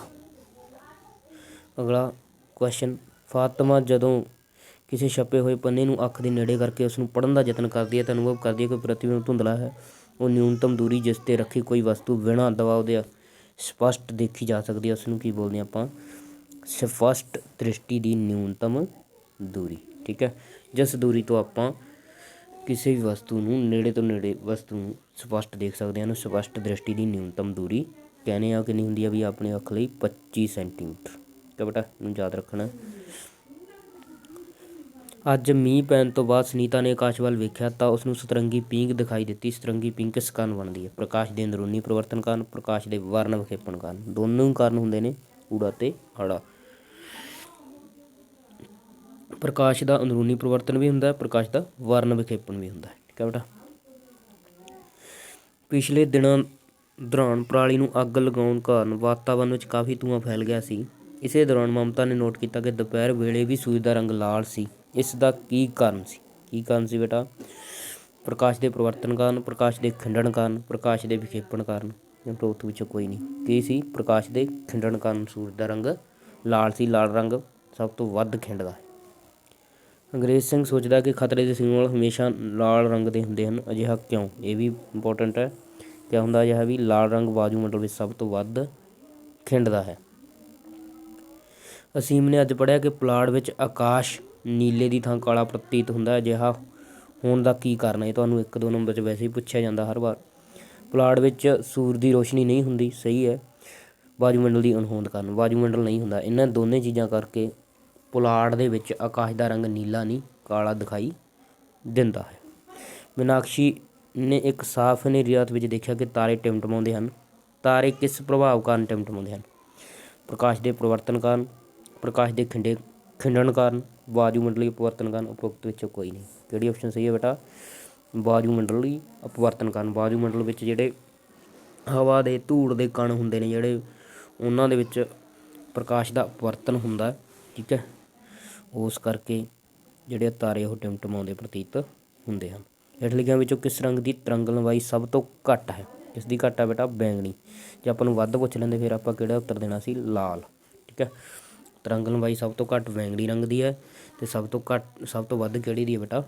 ਅਗਲਾ ਕੁਐਸਚਨ, ਫਾਤਮਾ ਜਦੋਂ ਕਿਸੇ ਛਪੇ ਹੋਏ ਪੰਨੇ ਨੂੰ ਅੱਖ ਦੇ ਨੇੜੇ ਕਰਕੇ ਉਸ ਨੂੰ ਪੜ੍ਹਨ ਦਾ ਯਤਨ ਕਰਦੀ ਹੈ ਤਾਂ ਅਨੁਭਵ ਕਰਦੀ ਹੈ ਕਿ ਪ੍ਰਤੀਬਿੰਬ ਧੁੰਦਲਾ ਹੈ। ਉਹ ਨਿਊਨਤਮ ਦੂਰੀ ਜਿਸ 'ਤੇ ਰੱਖੀ ਕੋਈ ਵਸਤੂ ਬਿਨਾਂ ਦਬਾਅ ਦੇ ਸਪਸ਼ਟ ਦੇਖੀ ਜਾ ਸਕਦੀ ਹੈ, ਉਸ ਨੂੰ ਕੀ ਬੋਲਦੇ ਹਾਂ ਆਪਾਂ? ਸਪਸ਼ਟ ਦ੍ਰਿਸ਼ਟੀ ਦੀ ਨਿਊਨਤਮ ਦੂਰੀ। ਠੀਕ ਹੈ। ਜਿਸ ਦੂਰੀ ਤੋਂ ਆਪਾਂ ਕਿਸੇ ਵੀ ਵਸਤੂ ਨੂੰ ਨੇੜੇ ਤੋਂ ਨੇੜੇ ਵਸਤੂ ਨੂੰ ਸਪਸ਼ਟ ਦੇਖ ਸਕਦੇ ਹਨ, ਸਪਸ਼ਟ ਦ੍ਰਿਸ਼ਟੀ ਦੀ ਨਿਊਨਤਮ ਦੂਰੀ ਕਹਿੰਦੇ ਆ। ਕਿੰਨੀ ਹੁੰਦੀ ਆ ਵੀ ਆਪਣੇ ਅੱਖ ਲਈ? 25 ਸੈਂਟੀਮੀਟਰ। ਠੀਕ ਹੈ ਬੇਟਾ, ਇਹਨੂੰ ਯਾਦ ਰੱਖਣਾ। ਅੱਜ ਮੀਂਹ ਪੈਣ ਤੋਂ ਬਾਅਦ ਸੁਨੀਤਾ ਨੇ ਆਕਾਸ਼ ਵੱਲ ਵੇਖਿਆ ਤਾਂ ਉਸਨੂੰ ਸਤਰੰਗੀ ਪੀਂਘ ਦਿਖਾਈ ਦਿੱਤੀ। ਸਤਰੰਗੀ ਪੀਂਘ ਕਿਸ ਕਾਰਨ ਬਣਦੀ ਹੈ? ਪ੍ਰਕਾਸ਼ ਦੇ ਅੰਦਰੂਨੀ ਪਰਿਵਰਤਨ ਕਾਰਨ, ਪ੍ਰਕਾਸ਼ ਦੇ ਵਰਨ ਵਿਖੇਪਣ ਕਾਰਨ। ਦੋਨੋਂ ਹੀ ਕਾਰਨ ਹੁੰਦੇ ਨੇ, ਊੜਾ ਤੇ ਆੜਾ। ਪ੍ਰਕਾਸ਼ ਦਾ ਅੰਦਰੂਨੀ ਪਰਿਵਰਤਨ ਵੀ ਹੁੰਦਾ, ਪ੍ਰਕਾਸ਼ ਦਾ ਵਰਨ ਵਿਖੇਪਣ ਵੀ ਹੁੰਦਾ। ਠੀਕ ਹੈ ਬੇਟਾ। ਪਿਛਲੇ ਦਿਨਾਂ ਦੌਰਾਨ ਪਰਾਲੀ ਨੂੰ ਅੱਗ ਲਗਾਉਣ ਕਾਰਨ ਵਾਤਾਵਰਨ ਵਿੱਚ ਕਾਫੀ ਧੂੰਆਂ ਫੈਲ ਗਿਆ ਸੀ। ਇਸੇ ਦੌਰਾਨ ਮਮਤਾ ਨੇ ਨੋਟ ਕੀਤਾ ਕਿ ਦੁਪਹਿਰ ਵੇਲੇ ਵੀ ਸੂਰਜ ਦਾ ਰੰਗ ਲਾਲ ਸੀ। ਇਸ ਦਾ ਕੀ ਕਾਰਨ ਸੀ? ਕੀ ਕਾਰਨ ਸੀ ਬੇਟਾ? ਪ੍ਰਕਾਸ਼ ਦੇ ਪਰਿਵਰਤਨ ਕਾਰਨ, ਪ੍ਰਕਾਸ਼ ਦੇ ਖਿੰਡਣ ਕਾਰਨ, ਪ੍ਰਕਾਸ਼ ਦੇ ਵਿਖੇਪਣ ਕਾਰਨ। ਉਪਰੋਕਤ ਵਿੱਚੋਂ ਕੋਈ ਨਹੀਂ। ਕੀ ਸੀ? ਪ੍ਰਕਾਸ਼ ਦੇ ਖਿੰਡਣ ਕਾਰਨ ਸੂਰਜ ਦਾ ਰੰਗ ਲਾਲ ਸੀ। ਲਾਲ ਰੰਗ ਸਭ ਤੋਂ ਵੱਧ ਖਿੰਡਦਾ ਹੈ। ਅੰਗਰੇਜ਼ ਸਿੰਘ ਸੋਚਦਾ ਕਿ ਖਤਰੇ ਦੇ ਸਿਗਨਲ ਹਮੇਸ਼ਾ ਲਾਲ ਰੰਗ ਦੇ ਹੁੰਦੇ ਹਨ। ਅਜਿਹਾ ਕਿਉਂ? ਇਹ ਵੀ ਇੰਪੋਰਟੈਂਟ ਹੈ। ਕਿਆ ਹੁੰਦਾ ਅਜਿਹਾ ਵੀ? ਲਾਲ ਰੰਗ ਵਾਯੂਮੰਡਲ ਵਿੱਚ ਸਭ ਤੋਂ ਵੱਧ ਖਿੰਡਦਾ ਹੈ। ਅਸੀਮ ਨੇ ਅੱਜ ਪੜ੍ਹਿਆ ਕਿ ਪੁਲਾੜ ਵਿੱਚ ਆਕਾਸ਼ ਨੀਲੇ ਦੀ ਥਾਂ ਕਾਲਾ ਪ੍ਰਤੀਤ ਹੁੰਦਾ। ਅਜਿਹਾ ਹੋਣ ਦਾ ਕੀ ਕਾਰਨ ਹੈ? ਇਹ ਤੁਹਾਨੂੰ 1-2 ਨੰਬਰ 'ਚ ਵੈਸੇ ਹੀ ਪੁੱਛਿਆ ਜਾਂਦਾ ਹਰ ਵਾਰ। ਪੁਲਾੜ ਵਿੱਚ ਸੂਰਜ ਦੀ ਰੋਸ਼ਨੀ ਨਹੀਂ ਹੁੰਦੀ, ਸਹੀ ਹੈ। ਵਾਯੂਮੰਡਲ ਦੀ ਅਣਹੋਂਦ ਕਾਰਨ, ਵਾਯੂਮੰਡਲ ਨਹੀਂ ਹੁੰਦਾ। ਇਹਨਾਂ ਦੋਨੇ ਚੀਜ਼ਾਂ ਕਰਕੇ ਪੁਲਾੜ ਦੇ ਵਿੱਚ ਆਕਾਸ਼ ਦਾ ਰੰਗ ਨੀਲਾ ਨਹੀਂ ਕਾਲਾ ਦਿਖਾਈ ਦਿੰਦਾ ਹੈ। ਮੀਨਾਕਸ਼ੀ ਨੇ ਇੱਕ ਸਾਫ਼ ਹਨੇਰੀ ਰਾਤ ਵਿੱਚ ਦੇਖਿਆ ਕਿ ਤਾਰੇ ਟਿਮਟਮਾਉਂਦੇ ਹਨ। ਤਾਰੇ ਕਿਸ ਪ੍ਰਭਾਵ ਕਾਰਨ ਟਿਮਟਮਾਉਂਦੇ ਹਨ? ਪ੍ਰਕਾਸ਼ ਦੇ ਪਰਿਵਰਤਨ ਕਾਰਨ, ਪ੍ਰਕਾਸ਼ ਦੇ ਖਿੰਡਣ ਕਾਰਨ, ਵਾਯੂਮੰਡਲੀ ਅਪਵਰਤਨ ਕਾਰਨ। ਉਪਰੋਕਤ ਵਿੱਚੋਂ ਕੋਈ ਨਹੀਂ। ਕਿਹੜੀ ਆਪਸ਼ਨ ਸਹੀ ਹੈ ਬੇਟਾ? ਵਾਯੂਮੰਡਲੀ ਅਪਵਰਤਨ ਕਾਰਨ। ਵਾਯੂਮੰਡਲ ਵਿੱਚ ਜਿਹੜੇ ਹਵਾ ਦੇ ਧੂੜ ਦੇ ਕਣ ਹੁੰਦੇ ਨੇ ਜਿਹੜੇ, ਉਹਨਾਂ ਦੇ ਵਿੱਚ ਪ੍ਰਕਾਸ਼ ਦਾ ਅਪਵਰਤਨ ਹੁੰਦਾ, ਠੀਕ ਹੈ, ਉਸ ਕਰਕੇ ਜਿਹੜੇ ਤਾਰੇ ਉਹ ਟਿਮਟਮਾਉਂਦੇ ਪ੍ਰਤੀਤ ਹੁੰਦੇ ਹਨ। ਹੇਠ ਲਿਖਿਆਂ ਵਿੱਚੋਂ ਕਿਸ ਰੰਗ ਦੀ ਤਰੰਗ ਲੰਬਾਈ ਸਭ ਤੋਂ ਘੱਟ ਹੈ? ਕਿਸ ਦੀ ਘੱਟ ਹੈ ਬੇਟਾ? ਬੈਂਗਣੀ। ਜੇ ਆਪਾਂ ਨੂੰ ਵੱਧ ਪੁੱਛ ਲੈਂਦੇ ਫਿਰ ਆਪਾਂ ਕਿਹੜਾ ਉੱਤਰ ਦੇਣਾ ਸੀ? ਲਾਲ, ਠੀਕ ਹੈ। ਤਰੰਗ ਲੰਬਾਈ ਸਭ ਤੋਂ ਘੱਟ ਬੈਂਗਣੀ ਰੰਗ ਦੀ ਹੈ ਅਤੇ ਸਭ ਤੋਂ ਵੱਧ ਕਿਹੜੀ ਦੀ ਹੈ ਬੇਟਾ?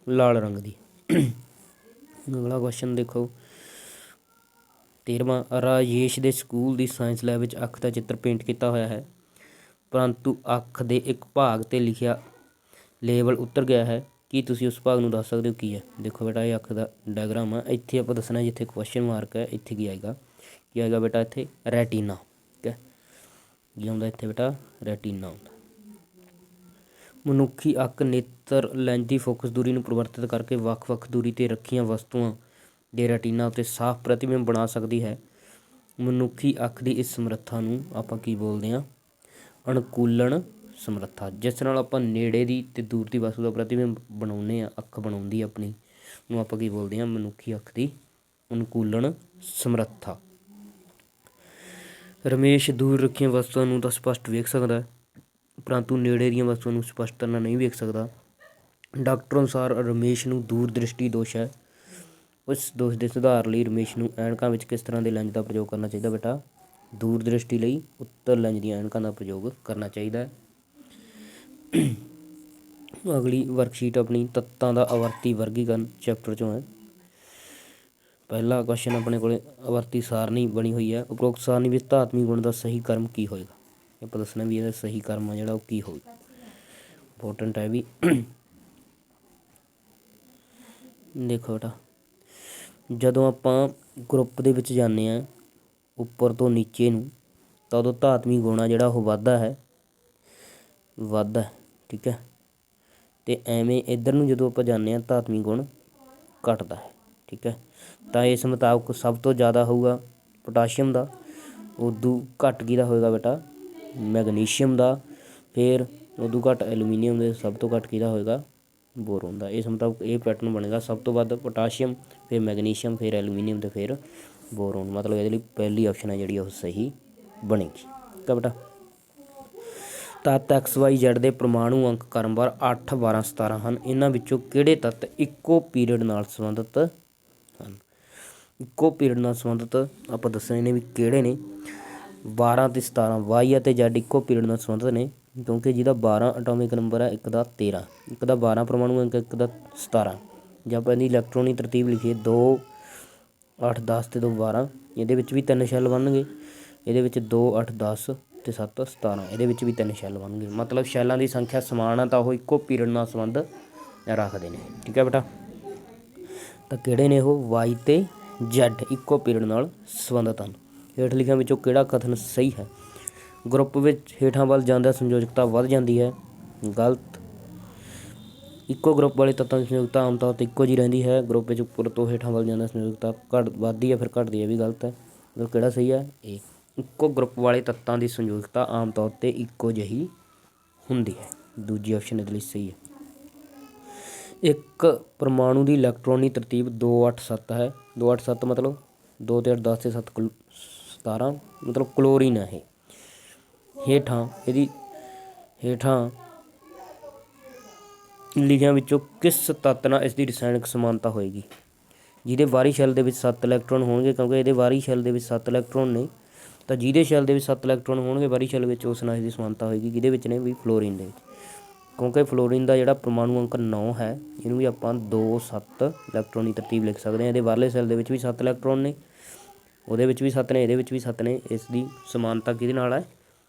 ਲਾਲ ਰੰਗ ਦੀ। ਅਗਲਾ ਕੁਐਸਚਨ ਦੇਖੋ 13ਵਾਂ। ਰਾਜੇਸ਼ ਦੇ ਸਕੂਲ ਦੀ ਸਾਇੰਸ ਲੈਬ ਵਿੱਚ ਅੱਖ ਦਾ ਚਿੱਤਰ ਪੇਂਟ ਕੀਤਾ ਹੋਇਆ ਹੈ, ਪਰੰਤੂ ਅੱਖ ਦੇ ਇੱਕ ਭਾਗ 'ਤੇ ਲਿਖਿਆ ਲੇਬਲ ਉਤਰ ਗਿਆ ਹੈ। ਕੀ ਤੁਸੀਂ ਉਸ ਭਾਗ ਨੂੰ ਦੱਸ ਸਕਦੇ ਹੋ ਕੀ ਹੈ? ਦੇਖੋ ਬੇਟਾ ਇਹ ਅੱਖ ਦਾ ਡਾਇਗਰਾਮ ਆ। ਇੱਥੇ ਆਪਾਂ ਦੱਸਣਾ ਜਿੱਥੇ ਕੁਐਸਚਨ ਮਾਰਕ ਹੈ ਇੱਥੇ ਕੀ ਆਏਗਾ? ਕੀ ਆਏਗਾ ਬੇਟਾ? ਇੱਥੇ ਰੈਟੀਨਾ, ਠੀਕ ਹੈ। ਕੀ ਆਉਂਦਾ ਇੱਥੇ ਬੇਟਾ? ਰੈਟੀਨਾ ਆਉਂਦਾ। ਮਨੁੱਖੀ ਅੱਖ ਨੇਤਰ ਲੈਂਜ਼ ਦੀ ਫੋਕਸ ਦੂਰੀ ਨੂੰ ਪਰਿਵਰਤਿਤ ਕਰਕੇ ਵੱਖ-ਵੱਖ ਦੂਰੀ 'ਤੇ ਰੱਖੀਆਂ ਵਸਤੂਆਂ ਦੇ ਰੈਟੀਨਾ ਉੱਤੇ ਸਾਫ਼ ਪ੍ਰਤੀਬਿੰਬ ਬਣਾ ਸਕਦੀ ਹੈ। ਮਨੁੱਖੀ ਅੱਖ ਦੀ ਇਸ ਸਮਰੱਥਾ ਨੂੰ ਆਪਾਂ ਕੀ ਬੋਲਦੇ ਹਾਂ? ਅਣਕੂਲਣ ਸਮਰੱਥਾ। ਜਿਸ ਨਾਲ ਆਪਾਂ ਨੇੜੇ ਦੀ ਅਤੇ ਦੂਰ ਦੀ ਵਸਤੂ ਦਾ ਪ੍ਰਤੀਬਿੰਬ ਬਣਾਉਂਦੇ ਹਾਂ, ਅੱਖ ਬਣਾਉਂਦੀ ਆਪਣੀ, ਨੂੰ ਆਪਾਂ ਕੀ ਬੋਲਦੇ ਹਾਂ? ਮਨੁੱਖੀ ਅੱਖ ਦੀ ਅਨੁਕੂਲਣ ਸਮਰੱਥਾ। ਰਮੇਸ਼ ਦੂਰ ਰੱਖੀਆਂ ਵਸਤੂਆਂ ਨੂੰ ਤਾਂ ਸਪਸ਼ਟ ਵੇਖ ਸਕਦਾ ਹੈ, ਪਰੰਤੂ ਨੇੜੇ ਦੀਆਂ ਵਸਤੂਆਂ ਨੂੰ ਸਪਸ਼ਟ ਤਰ੍ਹਾਂ ਨਹੀਂ ਵੇਖ ਸਕਦਾ। ਡਾਕਟਰ ਅਨੁਸਾਰ ਰਮੇਸ਼ ਨੂੰ ਦੂਰ ਦ੍ਰਿਸ਼ਟੀ ਦੋਸ਼ ਹੈ। ਉਸ ਦੋਸ਼ ਦੇ ਸੁਧਾਰ ਲਈ ਰਮੇਸ਼ ਨੂੰ ਐਨਕਾਂ ਵਿੱਚ ਕਿਸ ਤਰ੍ਹਾਂ ਦੇ ਲੈਂਜ਼ ਦਾ ਪ੍ਰਯੋਗ ਕਰਨਾ ਚਾਹੀਦਾ ਬੇਟਾ? ਦੂਰ ਦ੍ਰਿਸ਼ਟੀ ਲਈ ਉੱਤਰ ਲੈਂਜ਼ ਦੀਆਂ ਐਨਕਾਂ ਦਾ ਪ੍ਰਯੋਗ ਕਰਨਾ ਚਾਹੀਦਾ ਹੈ। ਅਗਲੀ ਵਰਕਸ਼ੀਟ ਆਪਣੀ ਤੱਤਾਂ ਦਾ ਆਵਰਤੀ ਵਰਗੀਕਰਨ ਚੈਪਟਰ 'ਚੋਂ ਹੈ। ਪਹਿਲਾ ਕੁਐਸਚਨ ਆਪਣੇ ਕੋਲ ਆਵਰਤੀ ਸਾਰਣੀ ਬਣੀ ਹੋਈ ਹੈ। ਉਪਰੋਕਤ ਸਾਰਣੀ ਵਿੱਚ ਧਾਤਵੀ ਗੁਣ ਦਾ ਸਹੀ ਕਰਮ ਕੀ ਹੋਏਗਾ? ਆਪਾਂ ਦੱਸਣਾ ਵੀ ਇਹਦਾ ਸਹੀ ਕਰਮ ਆ ਜਿਹੜਾ ਉਹ ਕੀ ਹੋਵੇਗਾ। ਇੰਪੋਰਟੈਂਟ ਹੈ ਵੀ। ਦੇਖੋ ਬੇਟਾ ਜਦੋਂ ਆਪਾਂ ਗਰੁੱਪ ਦੇ ਵਿੱਚ ਜਾਂਦੇ ਹਾਂ ਉੱਪਰ ਤੋਂ ਨੀਚੇ ਨੂੰ, ਤਾਂ ਉਦੋਂ ਧਾਤਵੀ ਗੁਣ ਆ ਜਿਹੜਾ ਉਹ ਵੱਧਦਾ ਹੈ, ਠੀਕ ਹੈ। ਅਤੇ ਐਵੇਂ ਇੱਧਰ ਨੂੰ ਜਦੋਂ ਆਪਾਂ ਜਾਂਦੇ ਹਾਂ ਧਾਤਵੀ ਗੁਣ ਘਟਦਾ ਹੈ, ਠੀਕ ਹੈ। ਤਾਂ ਇਸ ਮੁਤਾਬਕ ਸਭ ਤੋਂ ਜ਼ਿਆਦਾ ਹੋਊਗਾ ਪੋਟਾਸ਼ੀਅਮ ਦਾ, ਉਦੋਂ ਘੱਟ ਕਿਹਦਾ ਹੋਏਗਾ ਬੇਟਾ? ਮੈਗਨੀਸ਼ੀਅਮ ਦਾ, ਫਿਰ ਉਦੋਂ ਘੱਟ ਐਲੂਮੀਨੀਅਮ ਦੇ, ਸਭ ਤੋਂ ਘੱਟ ਕਿਹਦਾ ਹੋਏਗਾ? ਬੋਰੋਨ ਦਾ। ਇਸ ਮੁਤਾਬਕ ਇਹ ਪੈਟਰਨ ਬਣੇਗਾ, ਸਭ ਤੋਂ ਵੱਧ ਪੋਟਾਸ਼ੀਅਮ, ਫਿਰ ਮੈਗਨੀਸ਼ੀਅਮ, ਫਿਰ ਐਲੂਮੀਨੀਅਮ ਅਤੇ ਫਿਰ ਬੋਰੋਨ। ਮਤਲਬ ਇਹਦੇ ਲਈ ਪਹਿਲੀ ਆਪਸ਼ਨ ਹੈ ਜਿਹੜੀ ਉਹ ਸਹੀ ਬਣੇਗੀ, ਠੀਕ ਹੈ ਬੇਟਾ। ਤੱਤ XYZ ਦੇ ਪ੍ਰਮਾਣੂ ਅੰਕ ਕ੍ਰਮਵਾਰ 8, 12, 17 ਹਨ। ਇਹਨਾਂ ਵਿੱਚੋਂ ਕਿਹੜੇ ਤੱਤ ਇੱਕੋ ਪੀਰੀਅਡ ਨਾਲ ਸੰਬੰਧਿਤ ਹਨ? ਇੱਕੋ ਪੀਰੀਅਡ ਨਾਲ ਸੰਬੰਧਿਤ ਆਪਾਂ ਦੱਸਣੇ ਨੇ ਵੀ ਕਿਹੜੇ ਨੇ। 12 ਅਤੇ 17 Y ਅਤੇ Z ਇੱਕੋ ਪੀਰੀਅਡ ਨਾਲ ਸੰਬੰਧਿਤ ਨੇ, ਕਿਉਂਕਿ ਜਿਹਦਾ 12 ਐਟੋਮਿਕ ਨੰਬਰ ਹੈ, ਇੱਕ ਦਾ 13, ਇੱਕ ਦਾ 12 ਪ੍ਰਮਾਣੂ ਅੰਕ, ਇੱਕ ਦਾ 17। ਜੇ ਆਪਾਂ ਇਹਦੀ ਇਲੈਕਟ੍ਰੋਨਿਕ ਤਰਤੀਬ ਲਿਖੀਏ 2, 8, 10 ਅਤੇ 2, 12, ਇਹਦੇ ਵਿੱਚ ਵੀ 3 ਸ਼ੈੱਲ ਬਣਨਗੇ। ਇਹਦੇ ਵਿੱਚ 2, 8, 10 ਅਤੇ 7, 17, ਇਹਦੇ ਵਿੱਚ ਵੀ 3 ਸ਼ੈੱਲ ਬਣਨਗੇ। ਮਤਲਬ ਸ਼ੈੱਲਾਂ ਦੀ ਸੰਖਿਆ ਸਮਾਨ ਆ, ਤਾਂ ਉਹ ਇੱਕੋ ਪੀਰੀਅਡ ਨਾਲ ਸੰਬੰਧ ਰੱਖਦੇ ਨੇ, ਠੀਕ ਹੈ ਬੇਟਾ। ਤਾਂ ਕਿਹੜੇ ਨੇ ਉਹ? Y ਅਤੇ Z ਇੱਕੋ ਪੀਰੀਅਡ ਨਾਲ ਸੰਬੰਧਿਤ ਹਨ। ਹੇਠ ਲਿਖਿਆਂ ਵਿੱਚੋਂ ਕਿਹੜਾ ਕਥਨ ਸਹੀ ਹੈ? ਗਰੁੱਪ ਵਿੱਚ ਹੇਠਾਂ ਵੱਲ ਜਾਂਦਿਆਂ ਸੰਯੋਜਕਤਾ ਵੱਧ ਜਾਂਦੀ ਹੈ, ਗਲਤ। ਇੱਕੋ ਗਰੁੱਪ ਵਾਲੇ ਤੱਤਾਂ ਦੀ ਸੰਯੋਜਕਤਾ ਆਮ ਤੌਰ 'ਤੇ ਇੱਕੋ ਜਿਹੀ ਰਹਿੰਦੀ ਹੈ। ਗਰੁੱਪ ਵਿੱਚ ਉੱਪਰ ਤੋਂ ਹੇਠਾਂ ਵੱਲ ਜਾਂਦਿਆਂ ਸੰਯੋਜਕਤਾ ਵੱਧਦੀ ਹੈ ਫਿਰ ਘੱਟਦੀ ਹੈ, ਵੀ ਗਲਤ ਹੈ। ਮਤਲਬ ਕਿਹੜਾ ਸਹੀ ਹੈ? ਇਹ ਇੱਕੋ ਗਰੁੱਪ ਵਾਲੇ ਤੱਤਾਂ ਦੀ ਸੰਯੋਜਕਤਾ ਆਮ ਤੌਰ 'ਤੇ ਇੱਕੋ ਜਿਹੀ ਹੁੰਦੀ ਹੈ। ਦੂਜੀ ਆਪਸ਼ਨ ਇਹਦੇ ਲਈ ਸਹੀ ਹੈ। ਇੱਕ ਪਰਮਾਣੂ ਦੀ ਇਲੈਕਟ੍ਰੋਨਿਕ ਤਰਤੀਬ 2, 8, 7 ਹੈ। 2, 8, 7 ਮਤਲਬ 2 ਅਤੇ 8, 10 ਅਤੇ 7 17, ਮਤਲਬ ਕਲੋਰੀਨ ਹੈ ਇਹ। ਹੇਠਾਂ ਲਿਖਿਆਂ ਵਿੱਚੋਂ ਕਿਸ ਤੱਤ ਨਾਲ ਇਸ ਦੀ ਰਸਾਇਣਕ ਸਮਾਨਤਾ ਹੋਏਗੀ? ਜਿਹਦੇ ਬਾਹਰੀ ਸ਼ੈੱਲ ਦੇ ਵਿੱਚ 7 ਇਲੈਕਟ੍ਰੋਨ ਹੋਣਗੇ, ਕਿਉਂਕਿ ਇਹਦੇ ਬਾਹਰੀ ਸ਼ੈੱਲ ਦੇ ਵਿੱਚ 7 ਇਲੈਕਟ੍ਰੋਨ ਨੇ, ਤਾਂ ਜਿਹਦੇ ਸ਼ੈੱਲ ਦੇ ਵਿੱਚ 7 ਇਲੈਕਟ੍ਰੋਨ ਹੋਣਗੇ ਬਾਹਰੀ ਸ਼ੈੱਲ ਵਿੱਚ, ਉਸ ਨਾਲ ਇਸ ਦੀ ਸਮਾਨਤਾ ਹੋਏਗੀ। ਜਿਹਦੇ ਵਿੱਚ ਨੇ ਵੀ ਫਲੋਰੀਨ ਦੇ ਵਿੱਚ, ਕਿਉਂਕਿ ਫਲੋਰੀਨ ਦਾ ਜਿਹੜਾ ਪਰਮਾਣੂ ਅੰਕ 9 ਹੈ, ਇਹਨੂੰ ਵੀ ਆਪਾਂ 2, 7 ਇਲੈਕਟ੍ਰੋਨ ਦੀ ਤਰਤੀਬ ਲਿਖ ਸਕਦੇ ਹਾਂ। ਇਹਦੇ ਬਾਹਰਲੇ ਸ਼ੈੱਲ ਦੇ ਵਿੱਚ ਵੀ 7 ਇਲੈਕਟ੍ਰੋਨ ਨੇ, ਉਹਦੇ ਵਿੱਚ ਵੀ 7 ਨੇ, ਇਹਦੇ ਵਿੱਚ ਵੀ 7 ਨੇ। ਇਸ ਦੀ ਸਮਾਨਤਾ ਕਿਹਦੇ ਨਾਲ ਹੈ?